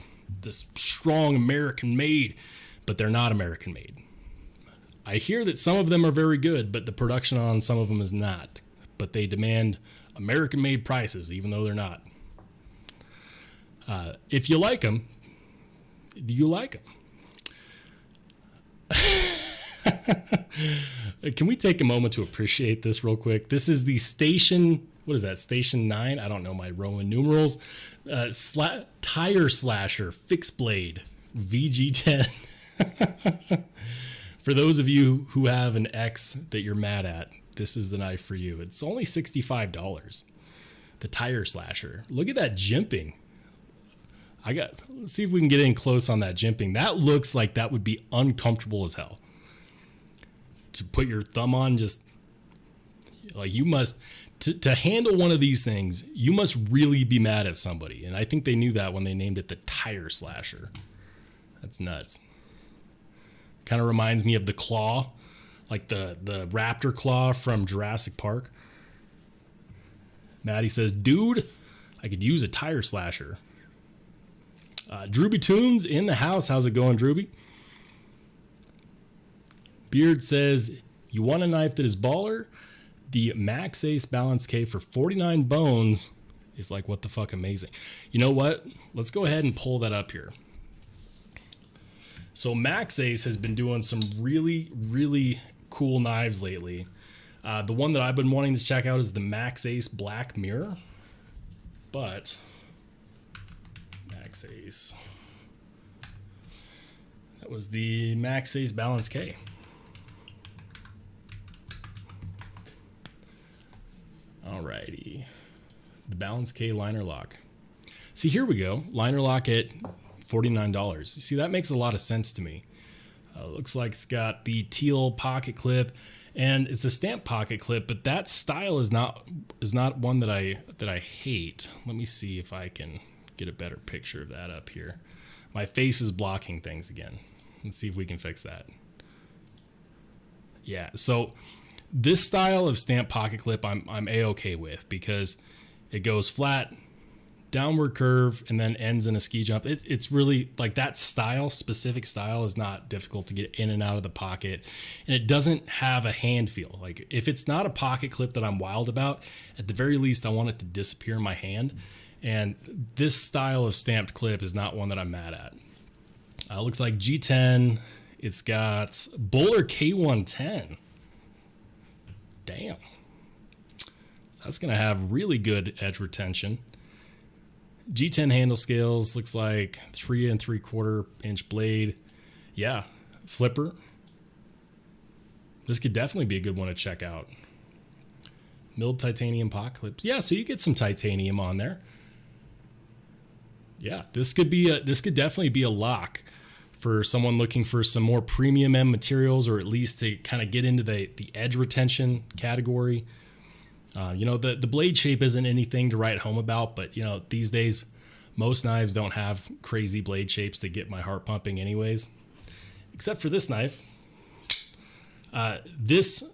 this strong American made, but they're not American made. I hear that some of them are very good, but the production on some of them is not. But they demand American made prices, even though they're not. If you like them, you like them. Can we take a moment to appreciate this real quick? This is the Station, what is that, Station 9? I don't know my Roman numerals. Tire Slasher Fixed Blade VG10. For those of you who have an X that you're mad at, this is the knife for you. It's only $65. The Tire Slasher. Look at that jimping. Let's see if we can get in close on that jimping. That looks like that would be uncomfortable as hell. To put your thumb on, just like you must, to handle one of these things, you must really be mad at somebody. And I think they knew that when they named it the Tire Slasher. That's nuts. Kind of reminds me of the claw, like the raptor claw from Jurassic Park. Maddie says, dude, I could use a Tire Slasher. Drewby Tunes in the house. How's it going, Drewby? Beard says, you want a knife that is baller? The Max Ace Balance K for 49 bones is like, what the fuck, amazing. You know what? Let's go ahead and pull that up here. So Max Ace has been doing some really, really cool knives lately. The one that I've been wanting to check out is the Max Ace Black Mirror. But Max Ace. That was the Max Ace Balance K. Alrighty. Balance K liner lock. See, here we go. Liner lock at $49. You see, that makes a lot of sense to me. Looks like it's got the teal pocket clip, and it's a stamp pocket clip, but that style is not one that I hate. Let me see if I can get a better picture of that up here. My face is blocking things again. Let's see if we can fix that. Yeah, so this style of stamp pocket clip I'm A-okay with, because it goes flat, downward curve, and then ends in a ski jump. It's really like that style, specific style, is not difficult to get in and out of the pocket, and it doesn't have a hand feel. Like, if it's not a pocket clip that I'm wild about, at the very least I want it to disappear in my hand, and this style of stamped clip is not one that I'm mad at. Looks like G10. It's got Bowler K110. Damn, that's gonna have really good edge retention. G10 handle scales, looks like 3 3/4 inch blade. Yeah, flipper. This could definitely be a good one to check out. Milled titanium pocket clips. Yeah, so you get some titanium on there. Yeah, this could definitely be a lock for someone looking for some more premium M materials, or at least to kind of get into the edge retention category. You know, the blade shape isn't anything to write home about, but you know, these days most knives don't have crazy blade shapes that get my heart pumping anyways, except for this knife. This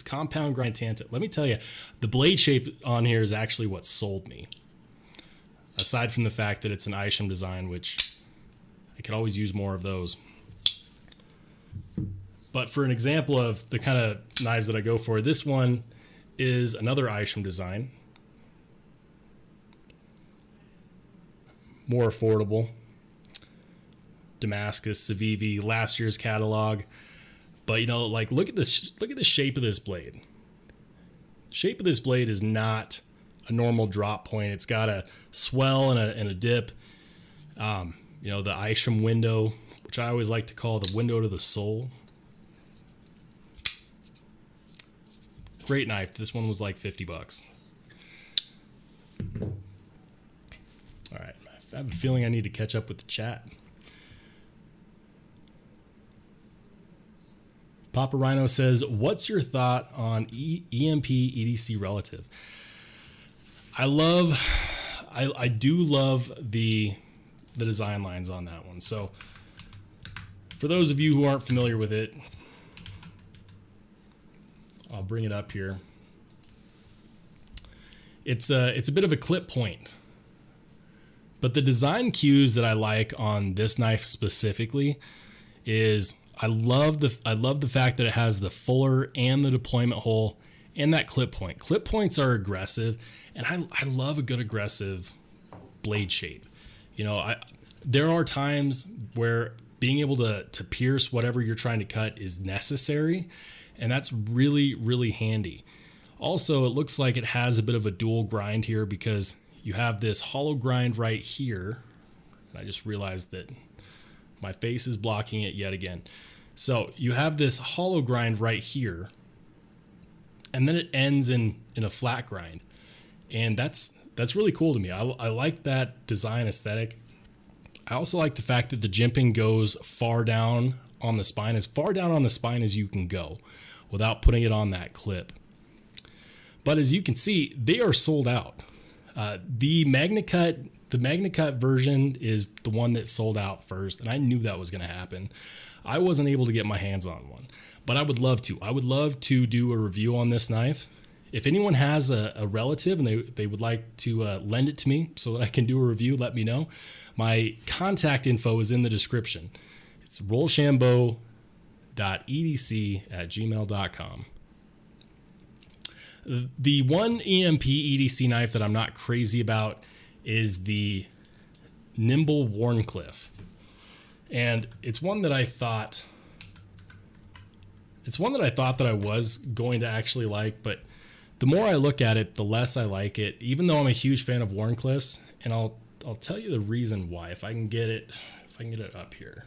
compound grind Tanto. Let me tell you, the blade shape on here is actually what sold me. Aside from the fact that it's an Isham design, which I could always use more of those. But for an example of the kind of knives that I go for, this one is another Isham design. More affordable. Damascus, Civivi, last year's catalog. But you know, like, look at this. Look at the shape of this blade. The shape of this blade is not a normal drop point. It's got a swell and a dip. You know, the Isham window, which I always like to call the window to the soul. Great knife. This one was like $50. All right, I have a feeling I need to catch up with the chat. Papa Rhino says, what's your thought on EMP EDC relative? I do love the design lines on that one. So for those of you who aren't familiar with it, I'll bring it up here. It's a bit of a clip point, but the design cues that I like on this knife specifically is I love the fact that it has the fuller and the deployment hole and that clip point. Clip points are aggressive, and I love a good aggressive blade shape. You know, there are times where being able to pierce whatever you're trying to cut is necessary, and that's really, really handy. Also, it looks like it has a bit of a dual grind here because you have this hollow grind right here. And I just realized that my face is blocking it yet again. So you have this hollow grind right here, and then it ends in a flat grind. And that's really cool to me. I like that design aesthetic. I also like the fact that the jimping goes far down on the spine, as far down on the spine as you can go without putting it on that clip. But as you can see, they are sold out. The MagnaCut version is the one that sold out first, and I knew that was going to happen. I wasn't able to get my hands on one, but I would love to. I would love to do a review on this knife. If anyone has a relative and they would like to lend it to me so that I can do a review, let me know. My contact info is in the description. It's rollshambo.edc@gmail.com. The one EMP EDC knife that I'm not crazy about is the Nimble Wharncliffe. And it's one that I thought that I was going to actually like, but the more I look at it, the less I like it, even though I'm a huge fan of Wharncliffes, and I'll tell you the reason why if I can get it up here.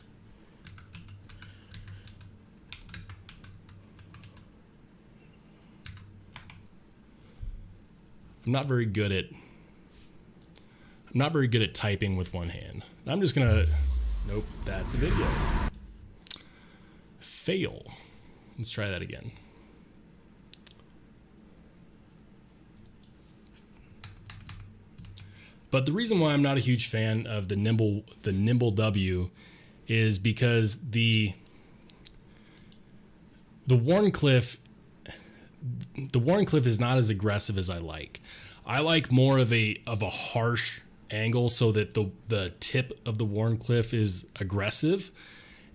I'm not very good at typing with one hand. I'm just gonna, nope, that's a video. Fail. Let's try that again. But the reason why I'm not a huge fan of the Nimble W is because the Wharncliffe is not as aggressive as I like. I like more of a harsh angle so that the tip of the Wharncliffe is aggressive,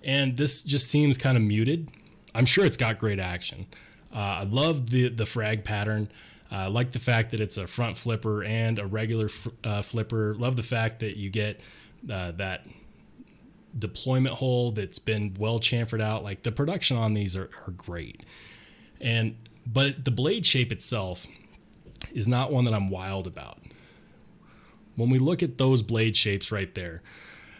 and this just seems kind of muted. I'm sure it's got great action. I love the frag pattern. I like the fact that it's a front flipper and a regular flipper. Love the fact that you get that deployment hole that's been well chamfered out. Like, the production on these are great. But the blade shape itself is not one that I'm wild about. When we look at those blade shapes right there,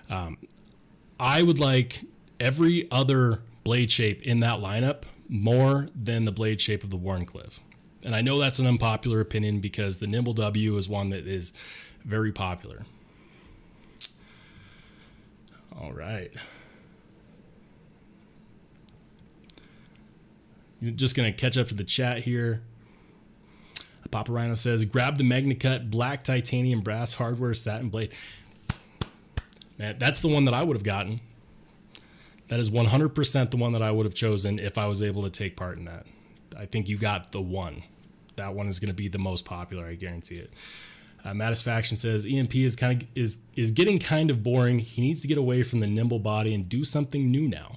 I would like every other blade shape in that lineup more than the blade shape of the Wharncliffe. And I know that's an unpopular opinion because the Nimble W is one that is very popular. All right. Just going to catch up to the chat here. Papa Rhino says, grab the MagnaCut black titanium brass hardware satin blade. Man, that's the one that I would have gotten. That is 100% the one that I would have chosen if I was able to take part in that. I think you got the one. That one is going to be the most popular. I guarantee it. Mattisfaction says EMP is getting kind of boring. He needs to get away from the nimble body and do something new now.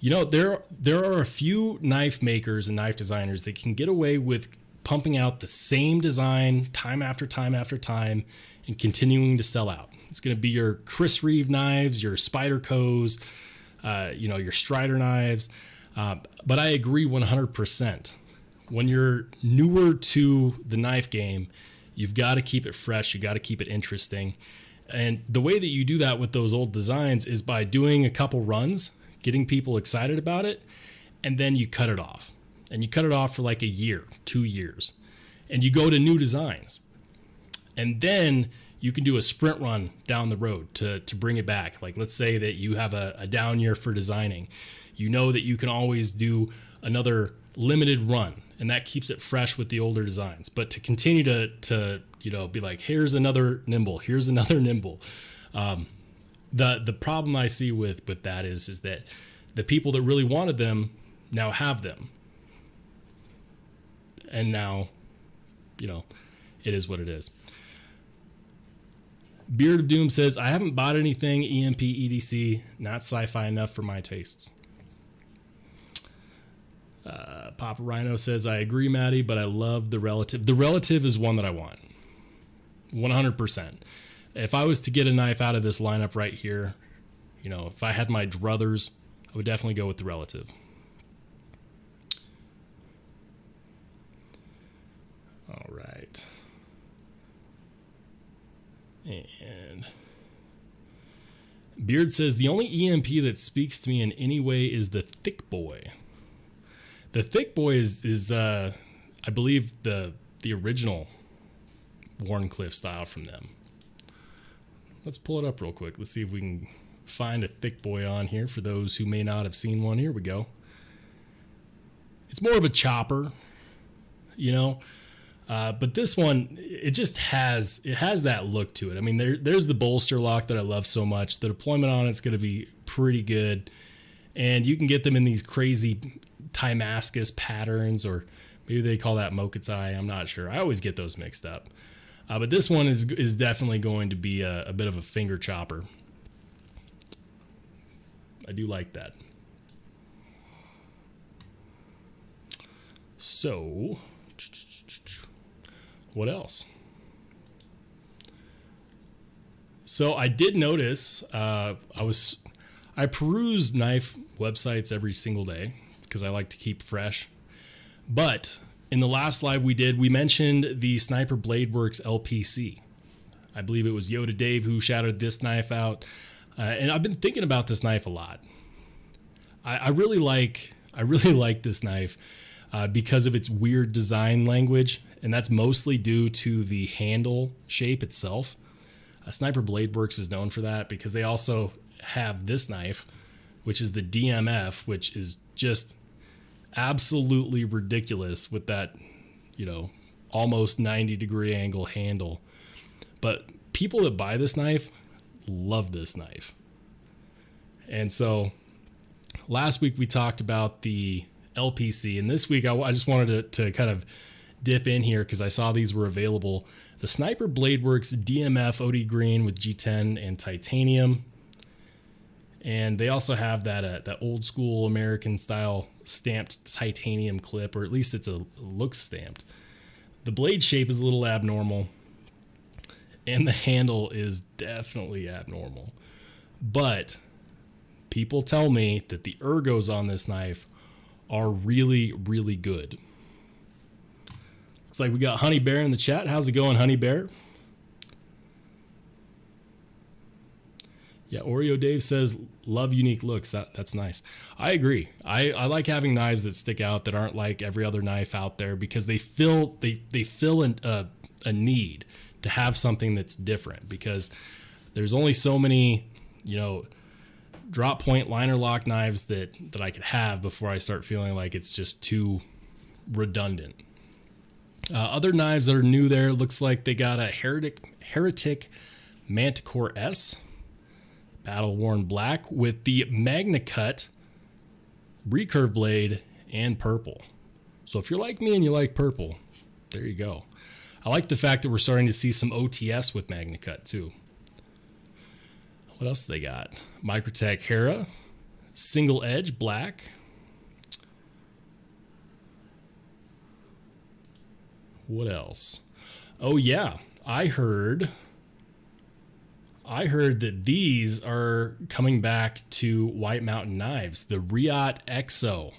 You know, there are a few knife makers and knife designers that can get away with pumping out the same design time after time after time and continuing to sell out. It's going to be your Chris Reeve knives, your Spydercos, your Strider knives. But I agree 100%. When you're newer to the knife game, you've got to keep it fresh. You got to keep it interesting. And the way that you do that with those old designs is by doing a couple runs, getting people excited about it, and then you cut it off. And you cut it off for like a year, 2 years. And you go to new designs. And then you can do a sprint run down the road to bring it back. Like, let's say that you have a down year for designing. You know that you can always do another limited run, and that keeps it fresh with the older designs. But to continue to be like, here's another nimble, here's another nimble. The problem I see with that is that the people that really wanted them now have them. And now, it is what it is. Beard of Doom says, I haven't bought anything EMP EDC, not sci-fi enough for my tastes. Papa Rhino says, I agree, Maddie, but I love the Relative. The Relative is one that I want. 100%. If I was to get a knife out of this lineup right here, if I had my druthers, I would definitely go with the Relative. All right. And Beard says, the only EMP that speaks to me in any way is the Thick Boy. The Thick Boy is I believe, the original Wharncliffe style from them. Let's pull it up real quick. Let's see if we can find a Thick Boy on here for those who may not have seen one. Here we go. It's more of a chopper, but this one, it just has that look to it. I mean, there's the bolster lock that I love so much. The deployment on it's going to be pretty good, and you can get them in these crazy Timascus patterns, or maybe they call that Mokutsai. I'm not sure. I always get those mixed up. But this one is definitely going to be a bit of a finger chopper. I do like that. So, what else? So I did notice, I peruse knife websites every single day because I like to keep fresh. But in the last live we did, we mentioned the Sniper Blade Works LPC. I believe it was Yoda Dave who shouted this knife out. And I've been thinking about this knife a lot. I really like this knife. because of its weird design language, and that's mostly due to the handle shape itself. Sniper Blade Works is known for that because they also have this knife, which is the DMF, which is just absolutely ridiculous with that, almost 90-degree angle handle. But people that buy this knife love this knife. And so last week we talked about the LPC, and this week I just wanted to kind of dip in here because I saw these were available. The Sniper Blade Works DMF OD Green with G10 and titanium. And they also have that old school American style stamped titanium clip, or at least it looks stamped. The blade shape is a little abnormal, and the handle is definitely abnormal. But people tell me that the ergos on this knife are really, really good. Looks like we got Honey Bear in the chat. How's it going, Honey Bear? Yeah, Oreo Dave says, love unique looks. That's nice. I agree. I like having knives that stick out that aren't like every other knife out there because they fill a need to have something that's different, because there's only so many, drop point liner lock knives that I could have before I start feeling like it's just too redundant. Other knives that are new there, looks like they got a Heretic Manticore S, battle worn black with the Magna Cut recurve blade and purple. So if you're like me and you like purple, there you go. I like the fact that we're starting to see some OTS with Magna Cut too. What else do they got? Microtech Hera, single edge black. What else? Oh yeah, I heard that these are coming back to White Mountain Knives, the Riot Exo.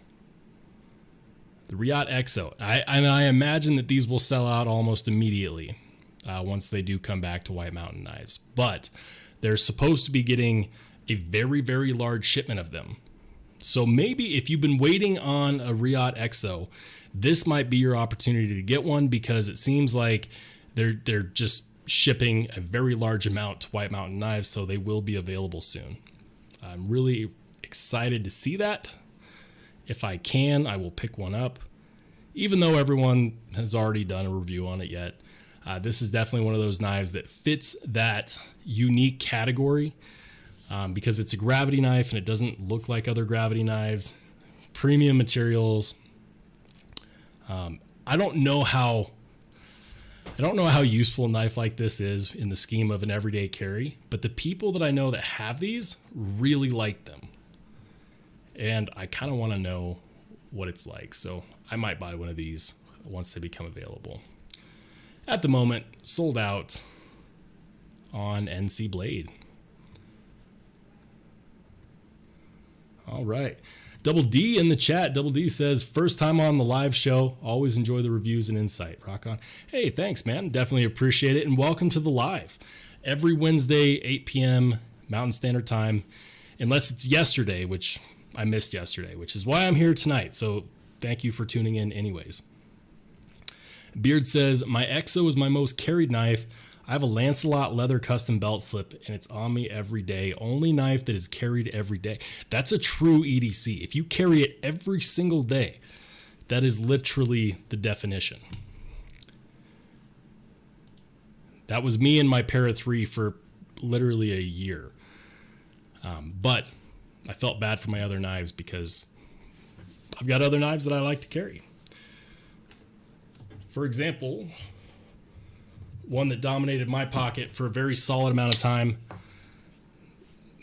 The Riot Exo. I imagine that these will sell out almost immediately once they do come back to White Mountain Knives. But they're supposed to be getting a very, very large shipment of them. So maybe if you've been waiting on a Riot Exo, this might be your opportunity to get one, because it seems like they're just shipping a very large amount to White Mountain Knives, so they will be available soon. I'm really excited to see that. If I can, I will pick one up, even though everyone has already done a review on it yet. This is definitely one of those knives that fits that unique category, because it's a gravity knife and it doesn't look like other gravity knives. Premium materials. I don't know how useful a knife like this is in the scheme of an everyday carry, but the people that I know that have these really like them. And I kind of want to know what it's like. So I might buy one of these once they become available. At the moment, sold out on NC Blade. All right. Double D in the chat. Double D says, first time on the live show. Always enjoy the reviews and insight. Rock on. Hey, thanks, man. Definitely appreciate it. And welcome to the live. Every Wednesday, 8 p.m. Mountain Standard Time. Unless it's yesterday, which I missed yesterday, which is why I'm here tonight. So thank you for tuning in anyways. Beard says, my Exo is my most carried knife. I have a Lancelot leather custom belt slip, and it's on me every day. Only knife that is carried every day. That's a true EDC. If you carry it every single day, that is literally the definition. That was me and my Para 3 for literally a year. But I felt bad for my other knives because I've got other knives that I like to carry. For example, one that dominated my pocket for a very solid amount of time.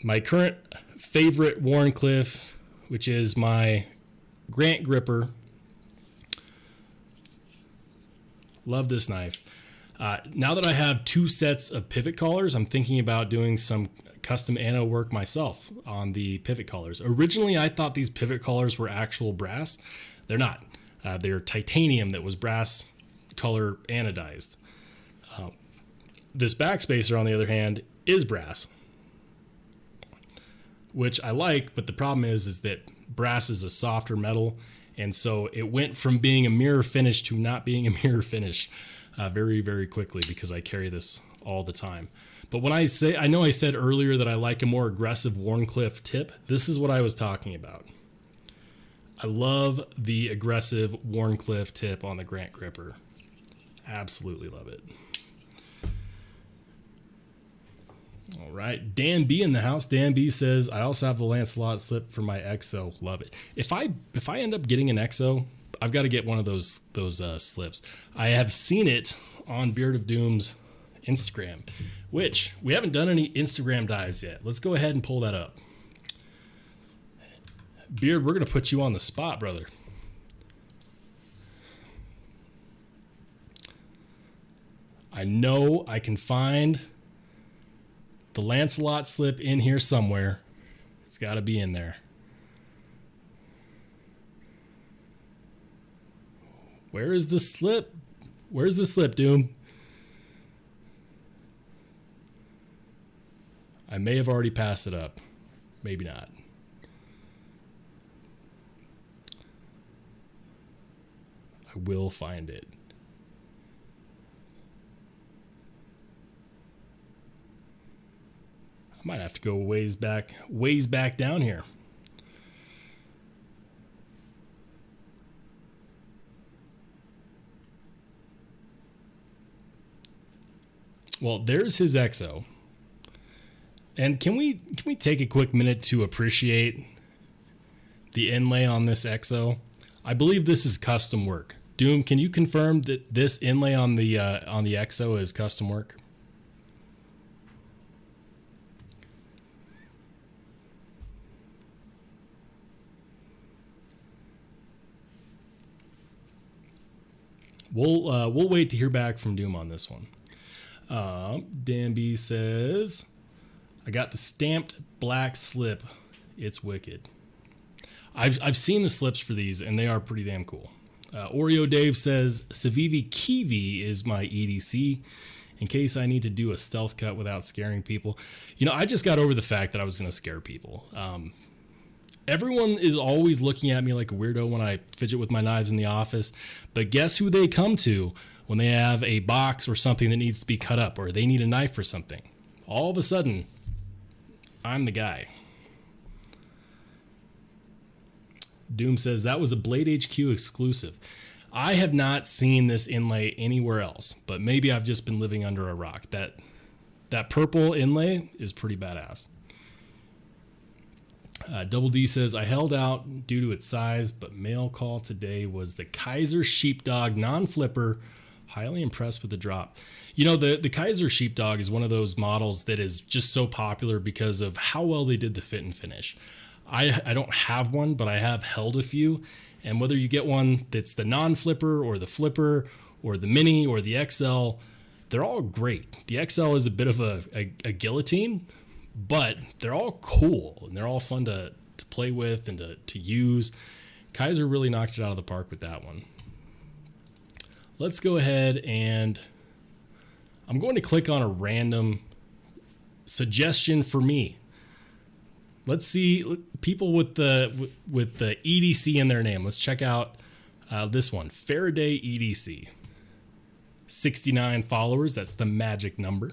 My current favorite Wharncliffe, which is my Grant Gripper. Love this knife. Now that I have two sets of pivot collars, I'm thinking about doing some custom anno work myself on the pivot collars. Originally, I thought these pivot collars were actual brass. They're not. They're titanium that was brass color anodized. This backspacer, on the other hand, is brass, which I like, but the problem is that brass is a softer metal, And so it went from being a mirror finish to not being a mirror finish very, very quickly because I carry this all the time. But when I know I said earlier that I like a more aggressive Wharncliffe tip, this is what I was talking about. I love the aggressive Wharncliffe tip on the Grant Gripper. Absolutely love it. All right, Dan B in the house. Dan B says, I also have the Lancelot slip for my EXO. Love it. If I end up getting an EXO, I've got to get one of those slips. I have seen it on Beard of Doom's Instagram, which we haven't done any Instagram dives yet. Let's go ahead and pull that up. Beard, we're going to put you on the spot, brother. I know I can find the Lancelot slip in here somewhere. It's got to be in there. Where is the slip? Where's the slip, Doom? I may have already passed it up. Maybe not. I will find it. I might have to go ways back down here. Well, there's his EXO. And can we take a quick minute to appreciate the inlay on this EXO? I believe this is custom work. Doom, can you confirm that this inlay on the EXO is custom work? We'll wait to hear back from Doom on this one. Dan B says, I got the stamped black slip. It's wicked. I've seen the slips for these, and they are pretty damn cool. Oreo Dave says, Civivi Kiwi is my EDC in case I need to do a stealth cut without scaring people. You know, I just got over the fact that I was going to scare people. Everyone is always looking at me like a weirdo when I fidget with my knives in the office, but guess who they come to when they have a box or something that needs to be cut up, or they need a knife for something? All of a sudden, I'm the guy. Doom says, that was a Blade HQ exclusive. I have not seen this inlay anywhere else, but maybe I've just been living under a rock. That purple inlay is pretty badass. Double D says, I held out due to its size, but mail call today was the Kizer Sheepdog non-flipper. Highly impressed with the drop. You know, the Kizer Sheepdog is one of those models that is just so popular because of how well they did the fit and finish. I don't have one, but I have held a few. And whether you get one that's the non-flipper or the flipper or the mini or the XL, they're all great. The XL is a bit of a guillotine, but they're all cool and they're all fun to play with and to use. Kizer really knocked it out of the park with that one. Let's go ahead and I'm going to click on a random suggestion for me. Let's see people with the EDC in their name. Let's check out this one, Faraday EDC. 69 followers. That's the magic number.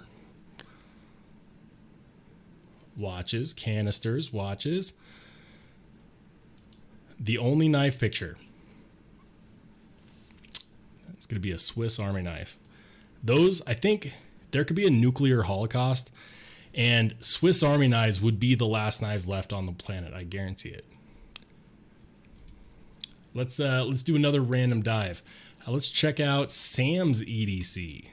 Watches, canisters, watches. The only knife picture. It's going to be a Swiss Army knife. Those, I think there could be a nuclear holocaust, and Swiss Army knives would be the last knives left on the planet. I guarantee it. Let's do another random dive. Let's check out Sam's EDC.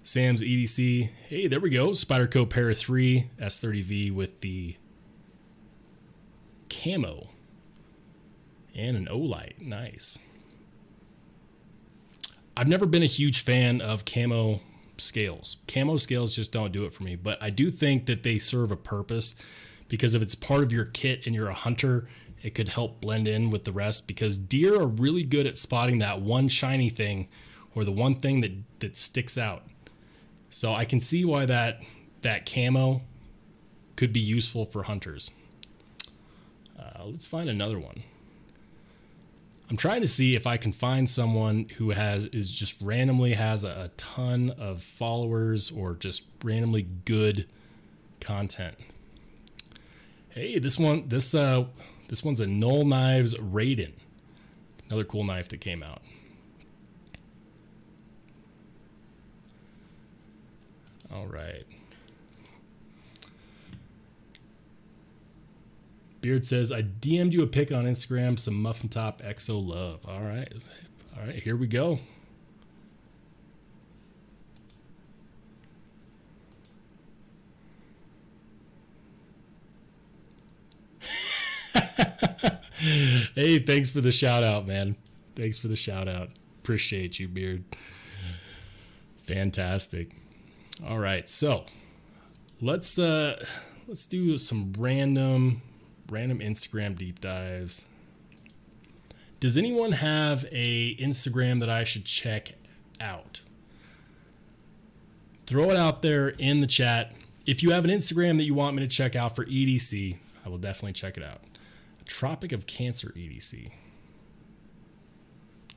Sam's EDC. Hey, there we go. Spyderco Para 3 S30V with the camo and an O-light. Nice. I've never been a huge fan of camo scales. Camo scales just don't do it for me, but I do think that they serve a purpose because if it's part of your kit and you're a hunter, it could help blend in with the rest because deer are really good at spotting that one shiny thing or the one thing that sticks out. So I can see why that camo could be useful for hunters. Let's find another one. I'm trying to see if I can find someone who just randomly has a ton of followers or just randomly good content. Hey, this one's a Null Knives Raiden. Another cool knife that came out. All right. Beard says, I DM'd you a pic on Instagram, some muffin top exo love. All right. All right, here we go. Hey, thanks for the shout out, man. Thanks for the shout out. Appreciate you, Beard. Fantastic. All right, so let's do some random Instagram deep dives. Does anyone have a Instagram that I should check out? Throw it out there in the chat. If you have an Instagram that you want me to check out for EDC, I will definitely check it out. Tropic of Cancer EDC.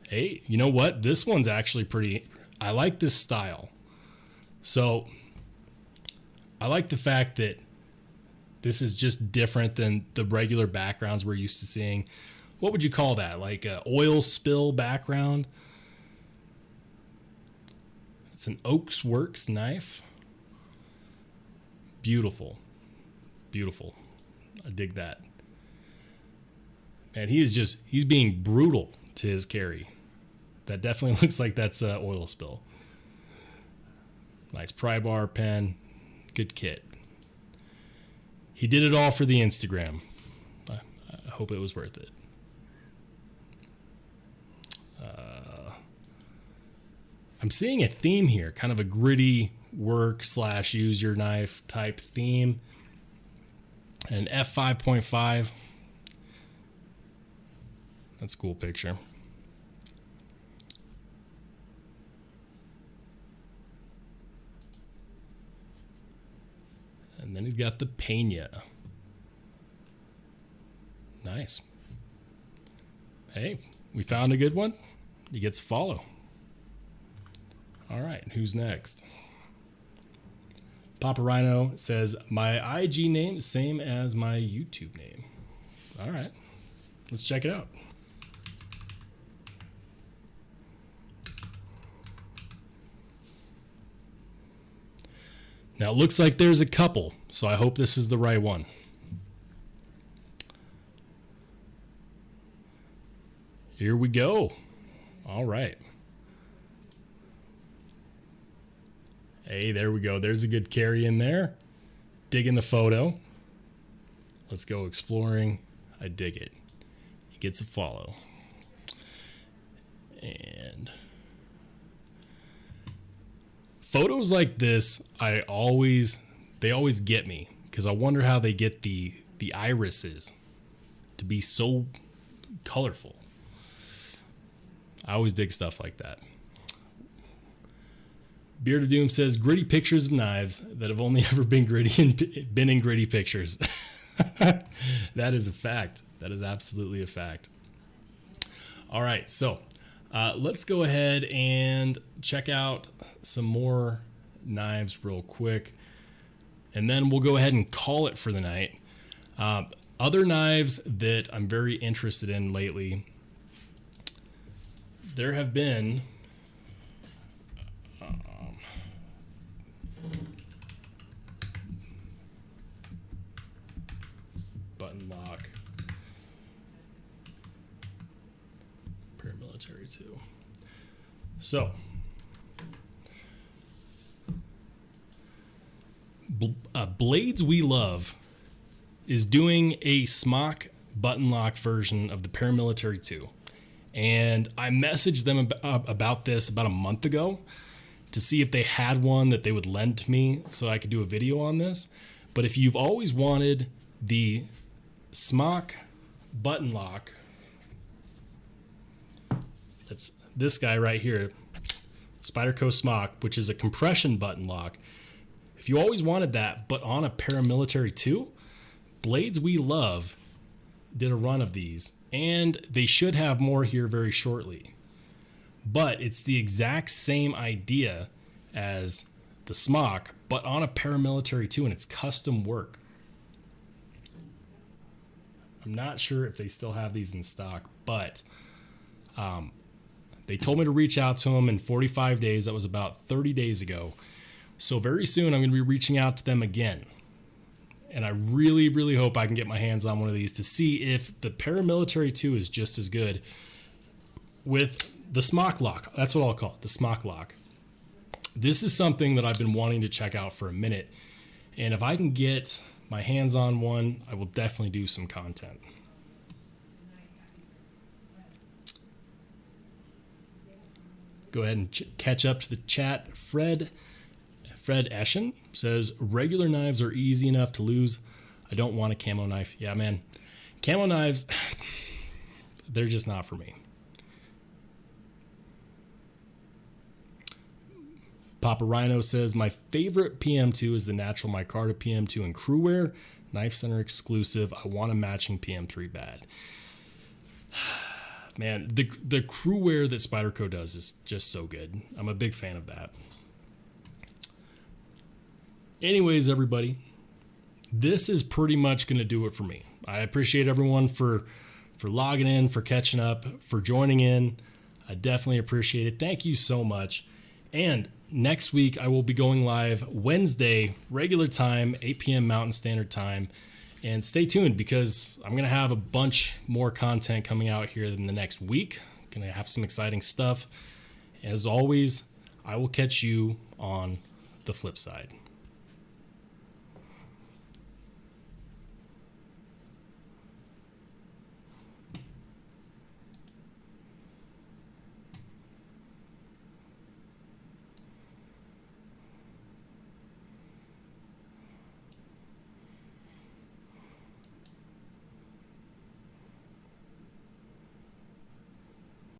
Hey, you know what? This one's actually I like this style. So I like the fact that this is just different than the regular backgrounds we're used to seeing. What would you call that? Like an oil spill background? It's an Oaks Works knife. Beautiful. Beautiful. I dig that. And he's being brutal to his carry. That definitely looks like that's an oil spill. Nice pry bar pen. Good kit. He did it all for the Instagram. I hope it was worth it. I'm seeing a theme here, kind of a gritty work / use your knife type theme. An f5.5. That's a cool picture. And then he's got the Pena. Nice. Hey, we found a good one. He gets a follow. All right, who's next? Papa Rhino says, my IG name is same as my YouTube name. All right, let's check it out. Now it looks like there's a couple, so I hope this is the right one. Here we go. All right. Hey, there we go. There's a good carry in there. Digging the photo. Let's go exploring. I dig it. He gets a follow. And photos like this, they always get me because I wonder how they get the irises to be so colorful. I always dig stuff like that. Beard of Doom says, gritty pictures of knives that have only ever been gritty and been in gritty pictures. That is a fact. That is absolutely a fact. All right, so let's go ahead and check out some more knives real quick, and then we'll go ahead and call it for the night. Other knives that I'm very interested in lately, there have been button lock, paramilitary too. So Blades We Love is doing a smock button lock version of the Paramilitary 2. And I messaged them about this about a month ago to see if they had one that they would lend to me so I could do a video on this. But if you've always wanted the smock button lock, that's this guy right here, Spyderco Smock, which is a compression button lock. If you always wanted that, but on a Paramilitary 2, Blades We Love did a run of these, and they should have more here very shortly. But it's the exact same idea as the smock, but on a paramilitary too, and it's custom work. I'm not sure if they still have these in stock, but they told me to reach out to them in 45 days. That was about 30 days ago. So very soon I'm going to be reaching out to them again. And I really, really hope I can get my hands on one of these to see if the paramilitary 2 is just as good with the smock lock. That's what I'll call it, the smock lock. This is something that I've been wanting to check out for a minute. And if I can get my hands on one, I will definitely do some content. Go ahead and catch up to the chat. Fred Eschen says, regular knives are easy enough to lose. I don't want a camo knife. Yeah, man. Camo knives, they're just not for me. Papa Rhino says, my favorite PM2 is the natural micarta PM2 in crewwear. Knife Center exclusive. I want a matching PM3 bad. Man, the crewwear that Spyderco does is just so good. I'm a big fan of that. Anyways, everybody, this is pretty much going to do it for me. I appreciate everyone for logging in, for catching up, for joining in. I definitely appreciate it. Thank you so much. And next week, I will be going live Wednesday, regular time, 8 p.m. Mountain Standard Time. And stay tuned because I'm going to have a bunch more content coming out here in the next week. Going to have some exciting stuff. As always, I will catch you on the flip side.